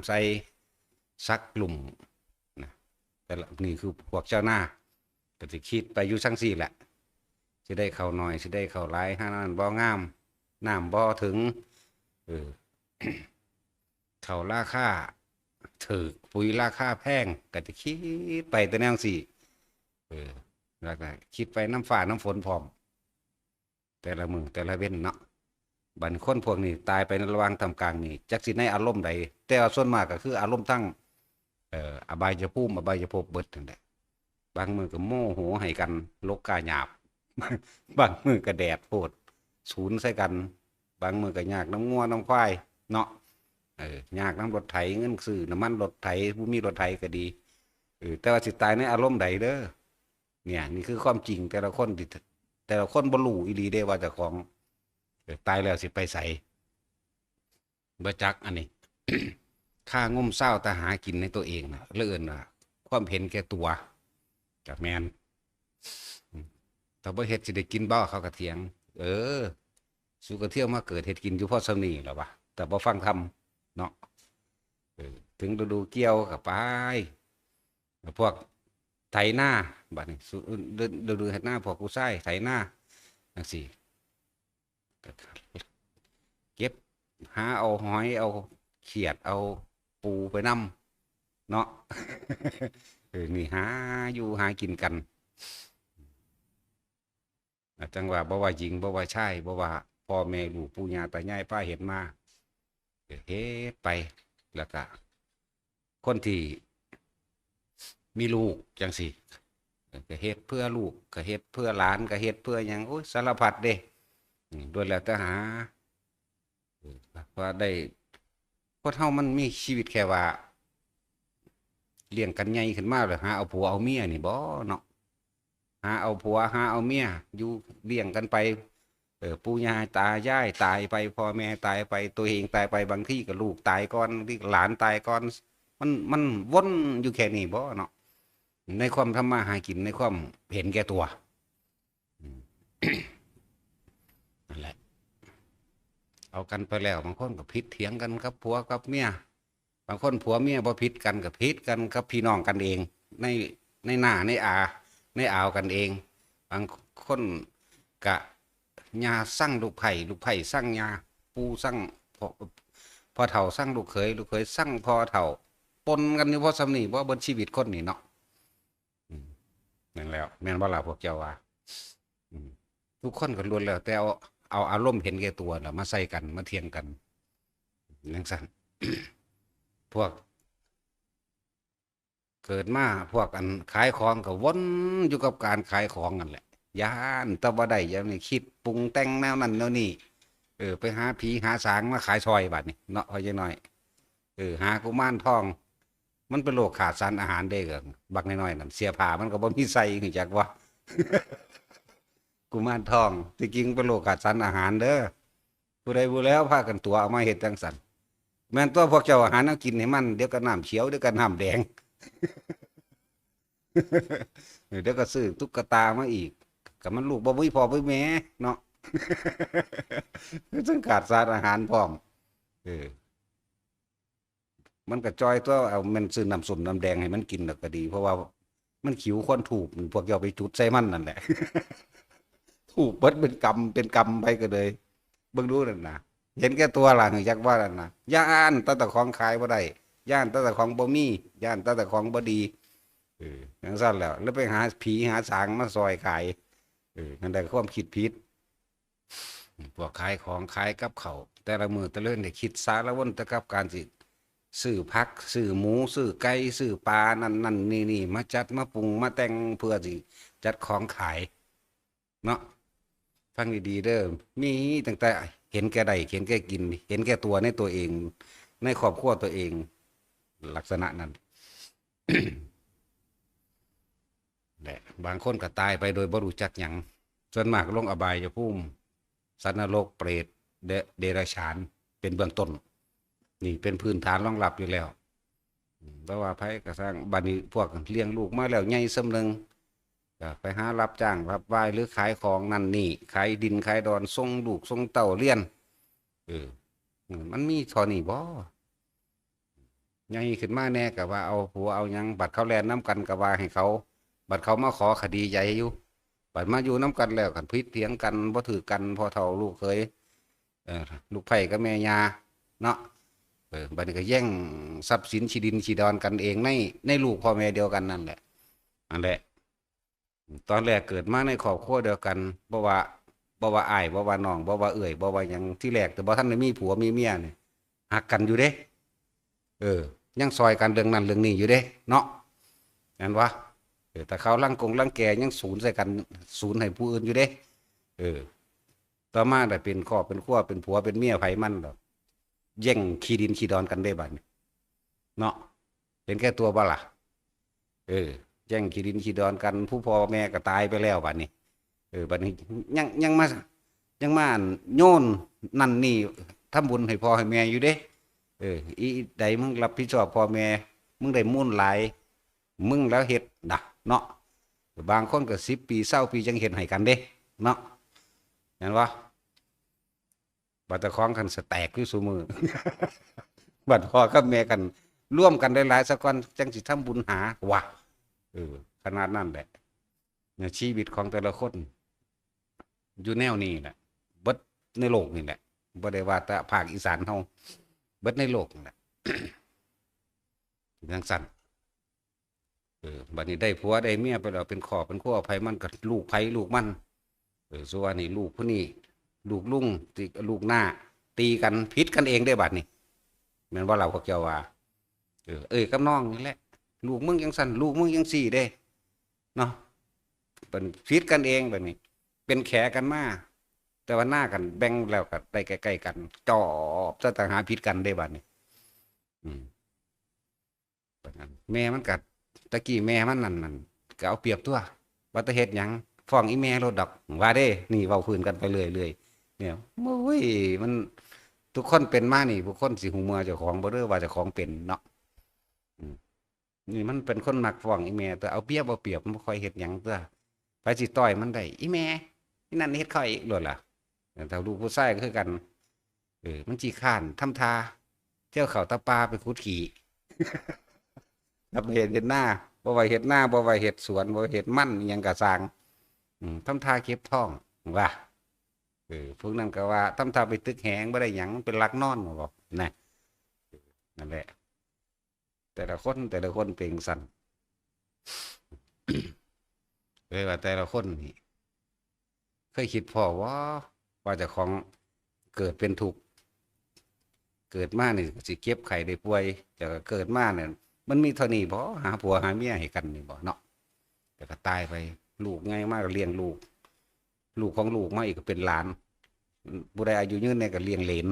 ำใส่ซักกลุ่มนะแต่ละนี่คือพวกเจ้าหน้าก็จะคิดไปอยู่ทั้งสี่แหละจะได้เข้าหน่อยจะได้เข้าหลายห้านั้นบ่งามน้ำบ่ถึงเออเข้าราคาถือปุ๋ยราคาแพงก็จะคิดไปแต่แนวสี่เออแล้วก็คิดไปน้ำฟ้าน้ำฝนพร้อมแต่ละมือแต่ละเว้นเนาะบัดนคนพวกนี้ตายไปในระหว่างทำกลางนี่จักสิในอารมณ์ใดแต่ว่าส่วนมากก็คืออารมณ์ทั้งอบายภูมิอบายภพเบิดนั่นแหละบางมือก็โมโหให้กันลกกาหยาบ บางมือก็แดดโพดศูนย์ใส่กันบางมือก็ยากน้ำงัวน้ำควายเนาะยากน้ำรถไถเงินซื้อน้ำมันรถไถผู้มีรถไถก็ดีแต่ว่าสิตายในอารมณ์ใดเด้อเนี่ยนี่คือความจริงแต่ละคนที่แต่ละคนบ่รู้อีหลีเด้ว่าเจ้าของตายแล้วสิไปใส่บ่จักอันนี้ ค่างมเศร้าแต่หากินในตัวเองนะเลื่อนว่าความเห็นแก่ตัวกับแมนแต่บ่เฮ็ดสิได้กินบ่เขากระเถียงเออสู่กระเที่ยวมาเกิดเฮ็ดกินอยู่พ่อสำนีหรอวะแต่บ่ฟังธรรมเนาะถึงฤดูเกี่ยวกับไปพวกไถนาบัดนี้ฤดูเฮ็ดนาพวกกูใช้ไถนาจังซี่เก็บหาเอาหอยเอาเขียดเอาปูไปนำเนาะ นี่หาอยู่หากินกันจังว่าบ่ว่าหญิงบ่ว่าชายบ่ว่าพ่อแม่ลูกปู่ย่าตายายป้าเห็นมาเฮ็ดไปแล้วก็คนที่มีลูกจังสิก็เฮ็ดเพื่อลูกก็เฮ็ดเพื่อหลานก็เฮ็ดเพื่อหยังโอ้ยสารพัดเด้ด้วยแล้วแต่หาว่าได้คนเฮามันมีชีวิตแค่ว่าเลี้ยงกันใหญ่ขึ้นมาแล้วหาเอาผัวเอาเมียนี่บ่เนาะหาเอาผัวหาเอาเมียอยู่เลี้ยงกันไปปู่ย่าตายายตายไปพ่อแม่ตายไปตัวเองตายไปบางที่ก็ลูกตายก่อนที่หลานตายก่อนมันวนอยู่แค่นี้บ่เนาะในความทำมาหากินในความเห็นแก่ตัวนั่นแหละเอากันไปแล้วบางคนก็ผิดเถียงกันครับผัวกับเมียบางคนผัวเมียบ่ผิดกันกับผิดกันกับพี่น้องกันเองในหน้าในอ่าวกันเองบางคนกะยาสั่งลูกไผ่สั่งยาปูสั่งพ่อเฒ่าสั่งลูกเขยสั่งพ่อเฒ่าปนกันอยู่เพราะสำนีเพราะบนชีวิตคนนี่เนาะนั่นแล้วแม่นบ่ล่ะพวกเจ้าว่าทุกคนก็ล้วนแล้วแต่เอาอารมณ์เห็นแก่ตัวแล้วมาใส่กันมาเทียงกันนั่นสั่น พวกเกิดมาพวกอันขายของก็วนอยู่กับการขายของนั่นแหละย่านตะบ่ได้ยังนี่คิดปรุงแต่งแนวนั้นแนวนี้ไปหาผีหาสางมาขายซอยบัดนี้เนาะพอจะหน่อยหากุมารทองมันเป็นโรคขาดสารอาหารได้เกินบักน้อยๆนั่นเสียผ้ามันก็บ่มีใส่คือจักว่า กุมารทองที่จริงเป็นโรคขาดสารอาหารเด้อผู้ใดผู้แล้วพากันตัวเอามาเฮ็ดจังซั่นแม่นตัวพวกเจ้าอาหารเอากินให้มันเดี๋ยวก็น้ำเขียวเดี๋ยวก็น้ำแดง เดี๋ยวก็ซื้อตุ๊กตามาอีกกับมันลูกบ่มีพ่อบ่มีแม่เนาะ ซึ่งขาดสารอาหารพร้อมเออมันก็จอยตัวเอามันซื้อน้ำส้มน้ำแดงให้มันกินก็ดีเพราะว่ามันขิวคนถูกพวกเจ้าไปจุดใส่มันนั่นแหละ ถูกเบิดเป็นกรรมไปก็เลยเบิ่งดูนั่นนะเห็นแก่ตัวล่ะจักว่านั่นนะย่านตั้งแต่ของขายบ่ได้ย่านตั้งแต่ของบ่มีย่านตั้งแต่ของบ่ดีอย่างสั้นแล้วไปหาผีหาสางมาซอยขายนั่นได้ความคิดผิดพวกขายของขายกับเขาวแต่ละมือแต่ละเรื่องได้คิดสารวนแต่กับการสิซื้อผักซื้อหมูซื้อไก่ซื้อปลานั่นนี่มาจัดมาปรุงมาแต่งเพื่อสิจัดของขายเนาะฟังดีๆเด้อมีตั้งแต่เห็นแก่ใดเห็นแก่กินเห็นแก่ตัวในตัวเองในครอบครัวตัวเองลักษณะนั้น แหละบางคนก็ตายไปโดยบ่รู้จักหยังส่วนมากลงอบายภูมิสัตว์นรกเปรตเดรัจฉานเป็นเบื้องต้นนี่เป็นพื้นฐานรองรับอยู่แล้วเพราะว่าไผก็สร้างบัดนี้พวกเลี้ยงลูกมาแล้วใหญ่ซำนึงก็ไปหารับจ้างรับวายหรือขายของนั่นนี่ขายดินขายดอนส่งลูกส่งเต้าเรียนมันมีเท่านี้บ่ ใหญ่ขึ้นมาแน่ก็ว่าเอาผัวเอาหยังบัดเขาแล่นน้ำกันก็ว่าให้เขาบัดเขามาขอคดีใหญ่อยู่บัดมาอยู่น้ำกันแล้วกันพิษเถียงกันบ่ถือกันพอเท่าลูกเคยลูกไผ่กับแม่ยาเนาะบัดนี้ก็แย่งทรัพย์สินที่ดินที่ดอนกันเองในลูกพ่อแม่เดียวกันนั่นแหละนั่นแหละตอนแรกเกิดมาในครอบครัวเดียวกันบ่ว่าอ้ายบ่ว่าน้องบ่ว่าเอื้อยบ่ว่าหยังที่แรกแต่บ่ทันได้มีผัวมีเมียนี่หักกันอยู่เด้ยังซอยกันเรื่องนั้นเรื่องนี้อยู่เด้เนาะนั่นวะแต่เขาลังแกยังศูนย์ใส่กันศูนย์ให้ผู้อื่นอยู่เด้เออต่อมาได้เป็นครอบเป็นครัวเป็นผัวเป็นเมียไผมันดอกแย่งขี้ดินขี้ดอนกันได้บัดนี้เนาะเห็นแก่ตัวบ่ล่ะแย่งขี้ดินขี้ดอนกันผู้พ่อแม่ก็ตายไปแล้วบัดนี้บัดนี้ยังมาโยนนั่นนี่ทำบุญให้พ่อให้แม่อยู่เด้อีใดมึงรับผิดชอบพ่อแม่มึงได้มุ่นหลายมึงแล้วเฮ็ดนะเนาะบางคนก็10 ปี20 ปีจังเฮ็ดให้กันเด้เนาะเห็นบ่บัดตะของกันสแตกอยู่ซุมื้อ บัดพ่อกับแม่กันร่วมกันได้หลายสักก่อนจังสิทำบุญหาว่ะขนาดนั้นแหละเนี่ยชีวิตของแต่ละคนอยู่แนวนี้แหละเบิดในโลกนี่แหละบ่ได้ว่าแต่ภาคอีสานเฮาเบิดในโลกนั่นแหละ จังซั่นบัดนี้ได้ผัวได้เมียไปแล้วเป็นครอบเป็นครัวไผมันก็ลูกไผลูกมันส่วนนี้ลูกผู้นี้ลูกลุงติลูกหน้าตีกันผิดกันเองได้บัดนี้แม่นว่าเราก็เกี่ยวว่ากับน้องนี่แหละลูกมึงจังซั่นลูกมึงจังซี่เด้เนาะเป็นผิดกันเองบัดนี้เป็นแขกันมาแต่ว่าหน้ากันแบ่งแล้วก็ได้ใกล้ๆกันจอบจะต่างหาผิดกันได้บัดนี้บัดนั้นแม่มันก็ตะกี้แม่มันนั่นก็เอาเปรียบตัวว่าแตะเฮ็ดหยังฟ้องอีแม่รถดอกว่าเด้นี่เว้าพื้นกันไปเรื่อยๆเนี่ยโอ้ยมันทุกคนเป็นมานี่ผู้คนสิหูเมื่อเจ้าของบ่เด้อว่าเจ้าของเป็นเนาะนี่มันเป็นคนมักฟ้องอีแม่แต่เอาเปรียบบ่เปรียบมันบ่ค่อยเฮ็ดหยังตัวไปสิต่อยมันได้อีแม่อีนั่นเฮ็ดค่อยอีกโลดล่ะถ้าลูกผู้ชายก็คือกันมันขี้คร้านทำท่าเที่ยวเขาตะปาไปขุดขี้ ครับเห็ดหน้าบ่ว่าเห็ดหน้าบ่ว่าเห็ดสวนบ่ว่าเห็ดมันอิหยังกะสร้างทำท่าเก็บท้องว่าพวกนั้นก็ว่าทำท่าไปตึกแหงบ่ได้หยังเป็นลักนอนบอกนะนั่นแหละแต่ละคนเป็นสั่น เลยว่าแต่ละคนนี่เคยคิดพอว่าเจ้าของเกิดเป็นทุกข์เกิดมานี่สิเก็บไข้ได้ป่วยแต่ก็เกิดมาเนี่ยมันมีเท่านี้บ่หาผัวหาเมียให้กันนี่บ่เนาะแต่ก็ตายไปลูกไงมากก็เลี้ยงลูกของลูกมาอีกก็เป็นหลานผู้ใดอายุยืนเนี่ยก็เลี้ยงเหลน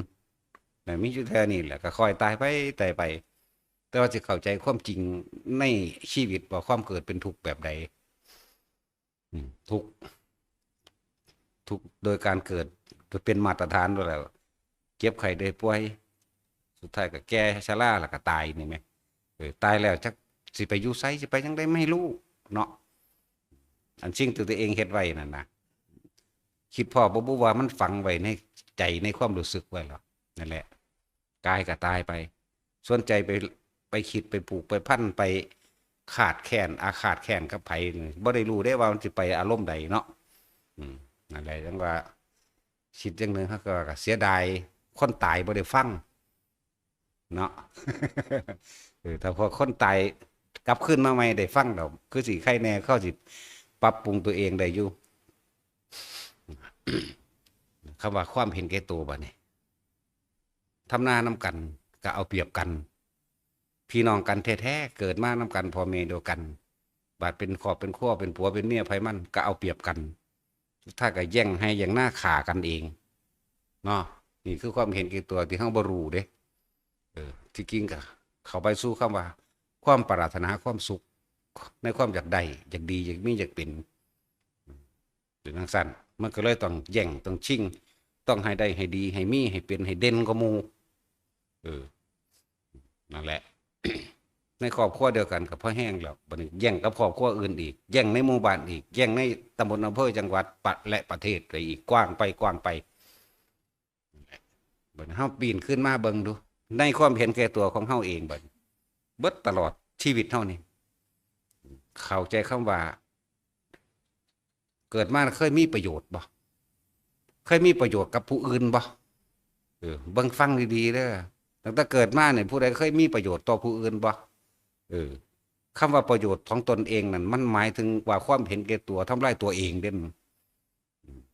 แต่มีอยู่แค่นี้แหละก็ค่อยตายไปแต่ว่าจะเข้าใจความจริงในชีวิตว่าความเกิดเป็นทุกข์แบบใดทุกข์โดยการเกิดเป็นมาตรฐานแล้วเจ็บไข้ได้ป่วยสุดท้ายก็แก่ชราแล้วก็ตายนี่แหมตายแล้วจักสิไปอยู่ไสสิไปจังได๋ไม่รู้เนาะอันสิ่งที่ตัวเองเฮ็ดไว้นั่นน่ะคิดพ่อบ่ว่ามันฝังไว้ในใจในความรู้สึกไว้หรอกนั่นแหละกายก็ตายไปส่วนใจไปคิดไปปลูกไปพันไปขาดแค้นอาฆาตแค้นกับไผบ่ได้รู้ได้ว่ามันสิไปอารมณ์ใดเนาะนั่นแหละจังว่าคิดจังนึงเขาก็เสียดายคนตายบ่ได้ฟังเนาะ ถ้าพอคนตายกลับขึ้นมาใหม่ได้ฟังดอกคือสิใครแน่เข้าสิปรับปรุงตัวเองได้อยู่ คำว่าความเห็นแก่ตัวบัดนี้ทำหน้านำกันก็เอาเปรียบกันพี่น้องกันแท้ๆเกิดมานำกันพ่อแม่เดียวกันบาดเป็นครอบเป็นครัวเป็นผัวเป็นเมียไผมันก็เอาเปรียบกันถ้าก็แย่งให้อย่างหน้าขากันเองเนาะนี่คือความเห็นแก่ตัวที่เฮาบ่รู้เด้ที่จริงก็เข้าไปสู่คำว่าความปรารถนาความสุขในความอยากได้อยากดีอยากมีอยากเป็นหรือจังซั่นมันก็เลยต้องแย่งต้องชิงต้องให้ได้ให้ดีให้มีให้เป็นให้เด่นกว่าหมู่นั่นแหละ ในครอบครัวเดียวกันกับพ่อแห้งแล้วบัดนี้แย่งกับครอบครัวอื่นอีกแย่งในหมู่บ้านอีกแย่งในตำบลอำเภอจังหวัดและประเทศไปอีกกว้างไปบัดนี้เฮาปีนขึ้นมาเบิ่งดูในความเห็นแก่ตัวของเฮาเองบัด บิดตลอดชีวิตเท่านี้เข้าใจคำว่าเกิดมาเคยมีประโยชน์บ่เคยมีประโยชน์กับผู้อื่นบ่เบิ่งฟังดีๆเด้อตั้งแต่เกิดมาเนี่ยผู้ใดเคยมีประโยชน์ต่อผู้อื่นบ่เออคำว่าประโยชน์ของตนเองนั่นมันหมายถึงว่าความเห็นแก่ตัวทำลายตัวเองเด่น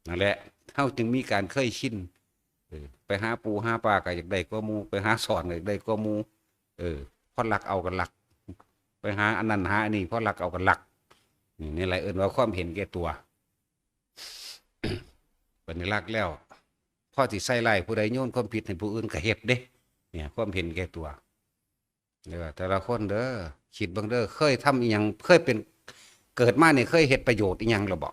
นั่นแหละเฮาจึงมีการเคยชินไปหาปูหาปลาก็อยากได้กว่าหมู่ไปหาสอนก็อยากได้กว่าหมู่เพราะรักเอากันรักไปหาอันนั้นหาอันนี้เพราะรักเอากันรักนี่แหละเอิ้นว่าความเห็นแก่ตัวเป็นรักแล้วพ่อที่ใส่ไล่ผู้ใดโยนความผิดให้ผู้อื่นก็เฮ็ดเด้เนี่ยความเห็นแก่ตัวแต่ละคนเด้อคิดเบิ่งเด้อเคยทำอีหยังเคยเป็นเกิดมาเนี่ยเคยเฮ็ดประโยชน์อีหยังหรือบ่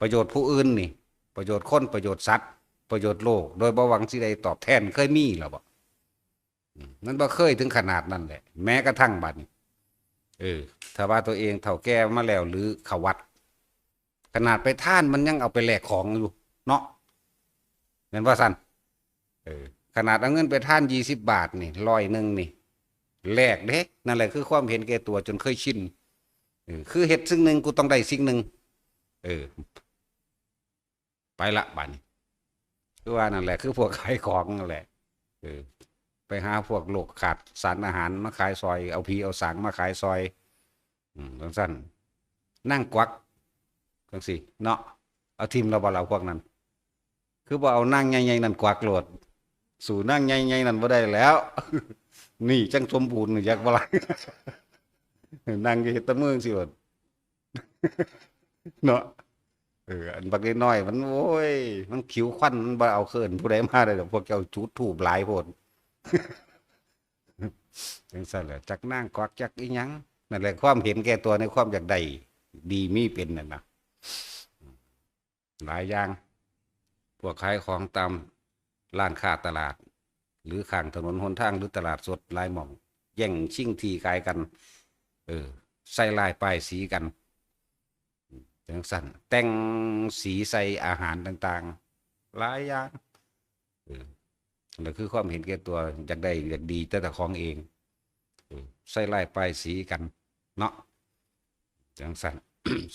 ประโยชน์ผู้อื่นนี่ประโยชน์คนประโยชน์สัตว์ประโยชน์โลกโดยบ่หวังสิ่งใดตอบแทนเคยมีหรือบ่นั่นบ่เคยถึงขนาดนั้นแหละแม้กระทั่งบัดนี้ถ้าว่าตัวเองเฒ่าแก่มาแล้วหรือเข้าวัดขนาดไปท่านมันยังเอาไปแลกของอยู่เนาะแม่นว่าซั่นขนาดเอาเงินไปท่าน20 บาทนี่100นี่แลกเด้นั่นแหละคือความเห็นแก่ตัวจนเคยชินคือเฮ็ดสิ่งหนึ่งกูต้องได้สิ่งหนึ่งไปละบัดนี้คือว่านั่นแหละคือพวกขายของนั่นแหละไปหาพวกโลกขาดสารอาหารมาขายซอยเอาพีเอาสางมาขายซอยจังซั่นนั่งกวักจังสิเนาะเอาทีมเราบ่เราพวกนั้นคือบ่เอานั่งใหญ่ๆนั่นกวักโลดสู่นั่งใหญ่ๆนั่นบ่ได้แล้วนี่จังสมบูรณ์อยากบ่ล่ะนั่งอยู่เฮ็ดตะมือสิโอดเนาะอันบักน้อยมันโอ้ยมันขิวควันมันบ่เอาเคินผู้ใดมาได้ดอกพวกเจ้าจุดธูปหลายโพดจังซั่นแหละจักนั่งกวักจักอีหยังนั่นแหละความเห็นแก่ตัวในความอยากได้ดีมีเป็นนั่นน่ะหลายอย่างพวกขายของตามร้านค้าตลาดหรือข้างถนนหนทางหรือตลาดสดหลายหม่องแย่งชิงที่ขายกันใส่ลายป้ายสีกันจังสั่นแต่งสีใส่อาหารต่างๆหลายอย่างนั่นคือความเห็นแก่ตัวอยากได้อยากดีแต่ของเองใส่ลายป้ายสีกันเนาะจังสั่น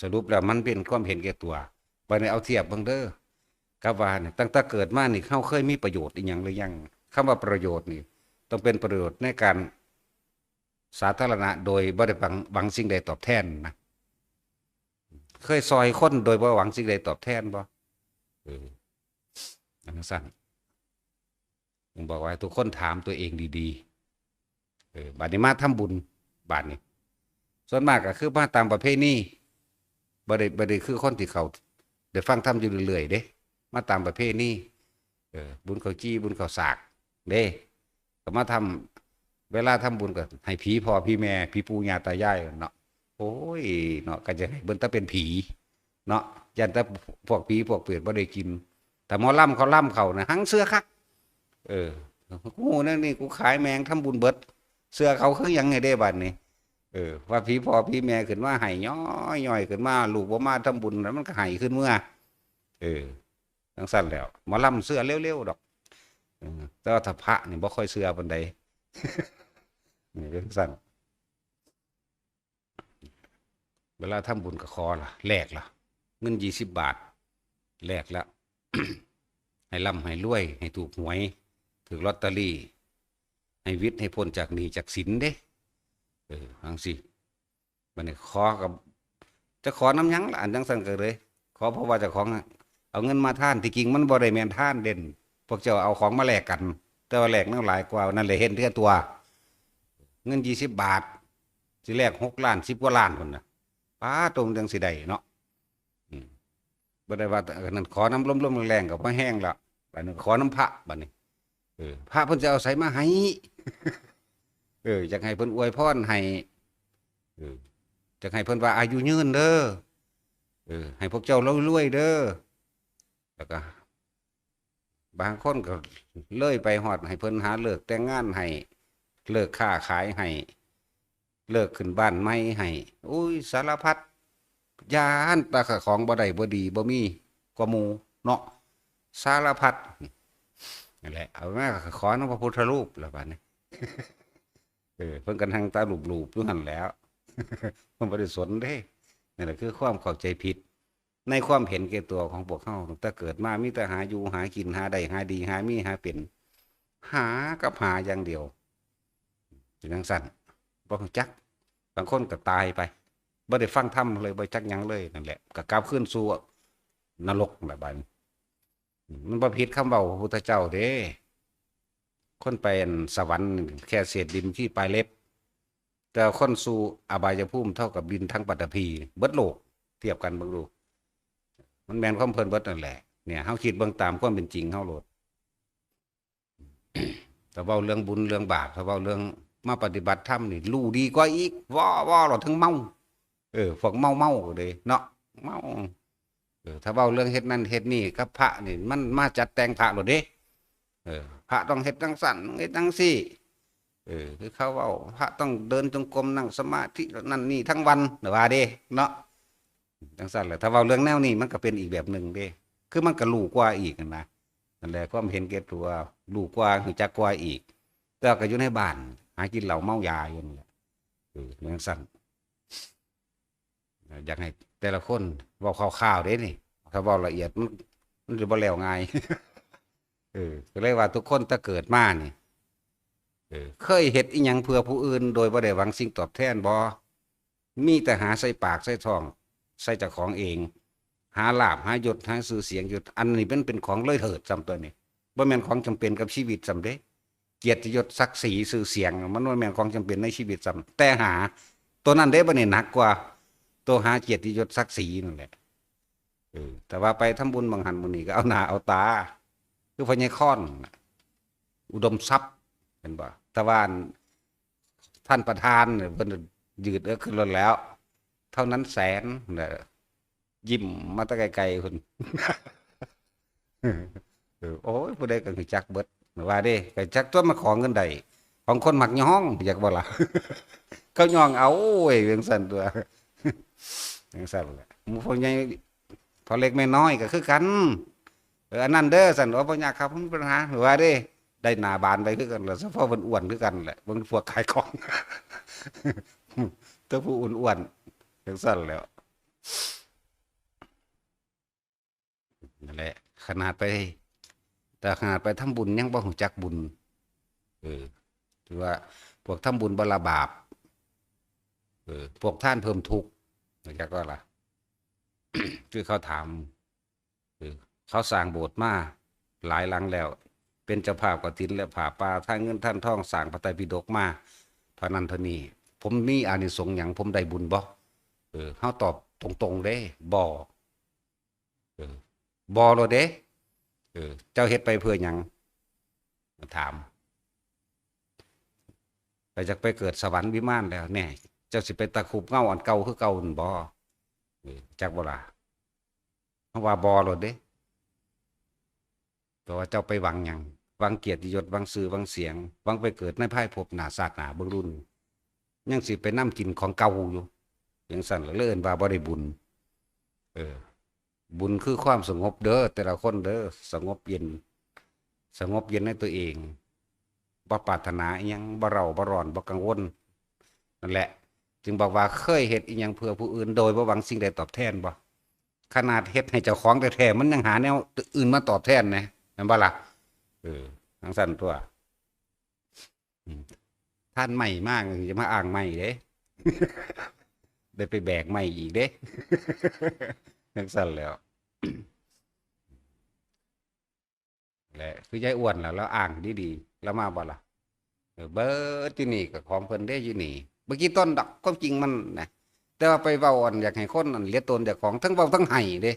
สรุปแล้วมันเป็นความเห็นแก่ตัวไปในเอาเทียบเบิ่งเด้อกับว่าเนี่ยตั้งแต่เกิดมานี่เขาเคยมีประโยชน์อีหยังหรือยังคำว่าประโยชน์นี่ต้องเป็นประโยชน์ในการสาธารณะโดยบ่ได้หวังสิ่งใดตอบแทนนะเคยซอยคนโดยบ่หวังสิ่งใดตอบแทนบ่อันนั้นสั้นผมบอกว่าทุกคนถามตัวเองดีๆบัดนี้มาทำบุญบาดนี้ส่วนมากก็คือมาตามประเพณีบ่ได้คือคนที่เขาได้ฟังธรรมอยู่เรื่อยๆเด้มาตามประเพณีบุญข้าวจี้บุญข้าวสากเด้ก็มาทำเวลาทำบุญก็ให้ผีพ่อพี่แม่พี่ปู่ย่าตายายเนาะโอ้ยเนาะก็จะให้เบิ่นตาเป็นผีเนาะยันแต่พวกผีพวกเปรตบ่ได้กินแต่หมอล่ำเขาล่ำเขานะหังเสื้อคักกูนั่นนี่กูขายแมงทำบุญเบิดเสื้อเขาคือยังไงได้บัดนี้ว่าผีพ่อพี่แม่ขึ้นมาให้ย่อยขึ้นมาลูกบ่มาทำบุญแล้วมันก็ให้ขึ้นเมื่อทั้งสั้นแล้วหมอลำเสื้อเร็วๆดอกแต่ว่าถ้าพระนี่บ่ค่อยเสื้อปานใดนี่ทั้งสั้นเวลาทำบุญกับคอล่ะแลกล่ะเงิน20 บาทแลกแล้ว ให้ร่ำให้รวยให้ถูกหวยถูกลอตเตอรี่ให้วิทย์ให้พ้นจากหนี้จากสินเด้จังสิบัดนี้ขอกับจะขอน้ำยังล่ะอันจังซั่นก็เลยขอเพราะว่าเจ้าของเอาเงินมาท่านที่จริงมันบ่ได้แม่นท่านเด่นพวกเจ้าเอาของมาแลกกันแต่ว่าแลกนั่งหลายกว่านั่นเลยเห็นเท่าตัวเงิน20 บาทสิแลก6 ล้าน10 กว่าล้านพุ่นน่ะป้าตรงจังสิได้เนาะบ่ได้ว่านั่นขอน้ำล้มๆแรงๆก็บ่แห้งแล้วบัดนี้ขอน้ำพระบัดนี้พระเพิ่นจะเอาใส่มาให้อยากให้เพิ่นอวยพรให้อยากให้เพิ่นว่าอายุยืนเด้อให้พวกเจ้ารวยๆเด้อแล้วก็บางคนก็เลื่อยไปฮอดให้เพิ่นหาเลิกแต่งงานให้เลิกค้าขายให้เลิกขึ้นบ้านใหม่ให้อุ้ยสารพัดยานตาของบ่ได้บ่ดีบ่มีกว่าหมู่เนาะสารพัดนั่นแหละเอาแม่ขอน้ำพระพุทธรูปแล้วบัดนี้ เพิ่นกันทางตาหลูบๆอยู่หั่นแหล้วเพิ่นบ่ได้สนเด้นั่นแหละคือความเข้าใจผิดในความเห็นแก่ตัวของพวกเฮาตั้งแต่เกิดมามีแต่หาอยู่หากินหาได้หาดีหามีหาเป็นหากับหาอย่างเดียวเป็นจังซั่นบ่รู้จักบางคนก็ตายไปบ่ได้ฟังธรรมเลยบ่จักหยังเลยนั่นแหละก็กลับคืนสู่นรกแบบนั้นมันบ่ผิดคำเว้าพระพุทธเจ้าเด้คนไปอันสวรรค์แค่เศษดินที่ปลายเล็บแต่คนสู่อบายภูมิเท่ากับดินทั้งปฐพีเบิดโลกเทียบกันเบิ่งดูมันแม่นความเพิ่นเบิดนั่นแหละเนี่ยเฮาคิดเบิ่งตามความเป็นจริงเฮาโลดถ้าเว้าเรื่องบุญเรื่องบาปถ้าเว้าเรื่องมาปฏิบัติธรรมนี่รู้ดีกว่าอีกว้อเราถึงเมาพวกเมาเลยเนาะเมาถ้าเว้าเรื่องเฮ็ดนั่นเฮ็ดนี่กับพระนี่มันมาจัดแต่งพระโลดเด้พระต้องเฮ็ดจังสั่นเฮ็ดจังซี่คือเขาเว้าพระต้องเดินจงกรมนั่งสมาธินั่นนี่ทั้งวันว่าเด้เนาะจังสั่นแหละถ้าเว้าเรื่องแนวนี้มันก็เป็นอีกแบบนึงเด้คือมันก็รู้กว่าอีกนะนั่นแหละความเห็นแก่ตัวรู้กว่ารู้จักกว่าอีกแต่ก็อยู่ในบ้านหากินเหล้าเมายาอยู่นี่แหละจังสั่นอยากให้แต่ละคนเว้าคร่าวๆเด้นี่ถ้าเว้าละเอียดมันสิบ่แล้วง่ายก็เลยว่าทุกคนถ้าเกิดมานี่เคยเฮ็ดอีหยังเพื่อผู้อื่นโดยบ่ได้หวังสิ่งตอบแทนบ่มีแต่หาใส่ปากใส่ท้องใส่เจ้าของเองหาลาภหายศหาชื่อเสียงอยู่อันนี้เป็นของเลยเถิดซ้ำตัวนี้บ่แม่นของจำเป็นกับชีวิตซ้ำเด้เกียรติยศศักดิ์ศรีชื่อเสียงมันบ่แม่นของจำเป็นในชีวิตซ้ำแต่หาตัวนั้นเด้บ่นี่หนักกว่าตัวหาเกียรติยศศักดิ์ศรีนั่นแหละแต่ว่าไปทำบุญบางหันมื้อนี้ก็เอาหน้าเอาตาคือพญายค้อนอุดมทรัพย์เห็นบ่ตะวันท่านประธานเพิ่นยืดขึ้นรถแล้วเท่านั้นแสนยิ้มมาแต่ไกลๆพุ่นโอ้ยผู้ใดก็คือจักเบิดว่าเด้ก็จักตัวมาขอเงินใดของคนมักย่องอยากบ่ล่ะเขาย่องเอาเว้ยจังซั่นตัวจังซั่นแหละหมู่พวกใหญ่พอเล็กไม่น้อยก็คือกันอันนั้นเด้อสั่นว่าบ่ยากครับมันปัญหาว่าเด้ได้หน้าบานไปคือกันแล้วเฉพาะเพิ่นอ้วนคือกันแหละเบิ่งพวกขายของตัวผู้อ้วนๆจังซั่นแล้วนั่นแหละขนาดไปแต่ขนาดไปทำบุญยังบ่รู้จักบุญถือว่าพวกทำบุญบ่ละบาปพวกท่านเพิ่มทุกข์รู้จักว่าล่ะ คือเขาถามเขาสร้างโบสถ์มาหลายหลังแล้วเป็นเจ้าภาพกฐินและผ้าป่าท่านเงินท่านทองสร้างพระไตรปิฎกมาเท่านั้นเท่านี้ผมมีอานิสงส์หยังผมได้บุญบ่เฮาตอบตรงๆเด้บ่บ่โลดเด้เจ้าเฮ็ดไปเพื่อหยังถามไปจักไปเกิดสวรรค์วิมานแล้วแน่เจ้าสิไปตะคุบเงาอันเก่าคือเก่านั่นบ่จักบ่ล่ะเฮาว่าบ่โลดเด้เพราะว่าเจ้าไปหวังหยังหวังเกียรติยศหวังชื่อหวังเสียงหวังไปเกิดในภายภพหน้าชาติหน้าเบิ่งรุ่นยังสิไปนำกินของเก่าอยู่จังซั่นเลยเอิ้นว่าบ่ได้บุญบุญคือความสงบเด้อแต่ละคนเด้อสงบเย็นในตัวเองบ่ปรารถนาอิหยังบ่เร่าบ่ร้อนบ่กังวลนั่นแหละจึงบอกว่าเคยเฮ็ดอีหยังเพื่อผู้อื่นโดยบ่หวังสิ่งใดตอบแทนบ่ขนาดเฮ็ดให้เจ้าของแท้ๆมันยังหาแนวอื่นมาตอบแทนนะแม่นบ่ล่ะจังซั่นตัวท่านใหม่มากจะมาอ้างใหม่เด้ ได้ไปแบกใหม่อีกเด้ จังซั่นแล้วแหละคือยายอ้วนแล้วอ้างดีๆแล้วมาบ่ล่ะเบิดที่นี่ก็ของเพิ่นได้อยู่นี่เมื่อกี้ต้นดอกความจริงมันนะแต่ว่าไปเว้าอันอยากให้คนอันเลียตนเจ้าของทั้งเว้าทั้งให้เด้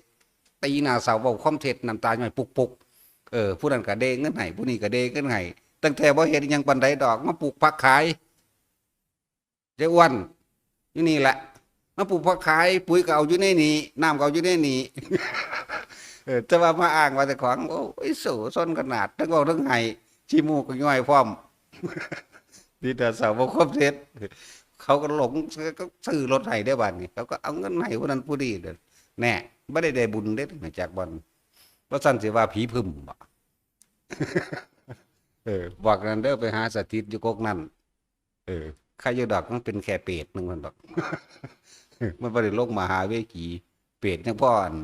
ตีหน้าเสาเว้าความเท็จน้ำตาย่อยปุกๆผู้นั้นก็เด้เงินให้ผู้นี้ก็เด้เงินให้ตั้งแต่บ่เฮ็ดอิหยังปานใดดอกมาปลูกผักขายยายอ้วนอยู่นี่แหละมาปลูกผักขายปุ๋ยก็เอาอยู่ในนี้น้ำก็เอาอยู่ในนี้ แต่ว่ามาอ้างว่าแต่ของโอ้ยสู้ซนขนาดทั้งเว้าทั้งให้ขี้มูกก็ย่อยพร้อม นี่แต่สาวบ่ครบเท็จเขาก็หลงก็ซื้อรถให้ได้บัดนี้เขาก็เอาเงินให้ผู้นั้นผู้นี้เด้อแน่บ่ได้บุญเด้จากบ่บ่ซั่นสิว่าผีพึ่มบ่ บอกนั้นเด้อไปหาสถิตอยู่กกนั้น ใครอยู่ดอกมันเป็นแค่เปรตหนึงมันดอก มันบ่ได้ลงมาหาเวกีเปรตยังพ่ออั่น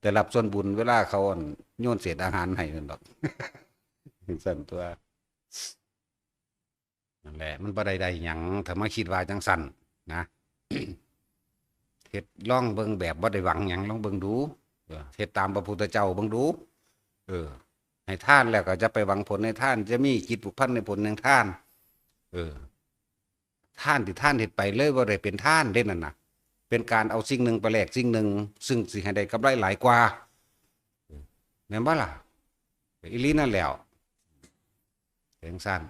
แต่รับส่วนบุญเวลาเขาอั่นโยนเศษอาหารให้นั่นดอกสั่นตัวนั่นแหละมันบ่ได้หยังถ้ามาคิดว่าจังสั่นนะ เฮ็ดลองเบิ่งแบบบ่ได้หวังหยังลองเบิ่งดูเฮ็ดตามพระพุทธเจ้าเบิ่งดูเออให้ทานแล้วก็จะไปหวังผลในทานจะมีจิตผูกพันในผลแห่งทานเออทานที่ท่านเฮ็ดไปเลยบ่ได้เป็นทานเด้นั่นน่ะเป็นการเอาสิ่งหนึ่งไปแลกสิ่งหนึ่งซึ่งสิให้ได้กำไรหลายกว่าแม่นบ่ล่ะอีหลีนั่นแหล้วจังซั่น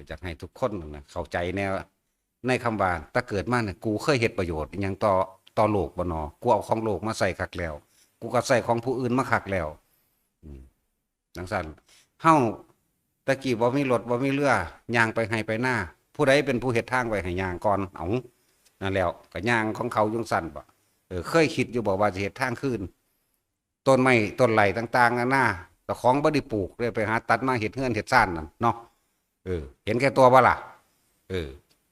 อยากให้ทุกคนน่ะเข้าใจแนวในคำว่าถ้าเกิดมาเนี่ยกูเคยเฮ็ดประโยชน์อิหยังต่อโลกบ่นอกูเอาของโลกมาใส่คักแล้วกูก็ใส่ของผู้อื่นมาคักแล้วจังซั่นเฮาตะกี้บ่มีรถบ่มีเรือย่างไปให้ไปหน้าผู้ใดเป็นผู้เฮ็ดทางไว้ให้ย่างก่อนเอานั่นแล้วก็ย่างของเขาจังซั่นบ่เคยคิดอยู่บ่ว่าสิเฮ็ดทางคืนต้นไม้ต้นไหลต่างๆนานาแต่ของบ่ได้ปลูกเลยไปหาตัดมาเฮ็ดเฮือนเฮ็ดซ่านนั่นเนาะเห็นแก่ตัวบ่ล่ะ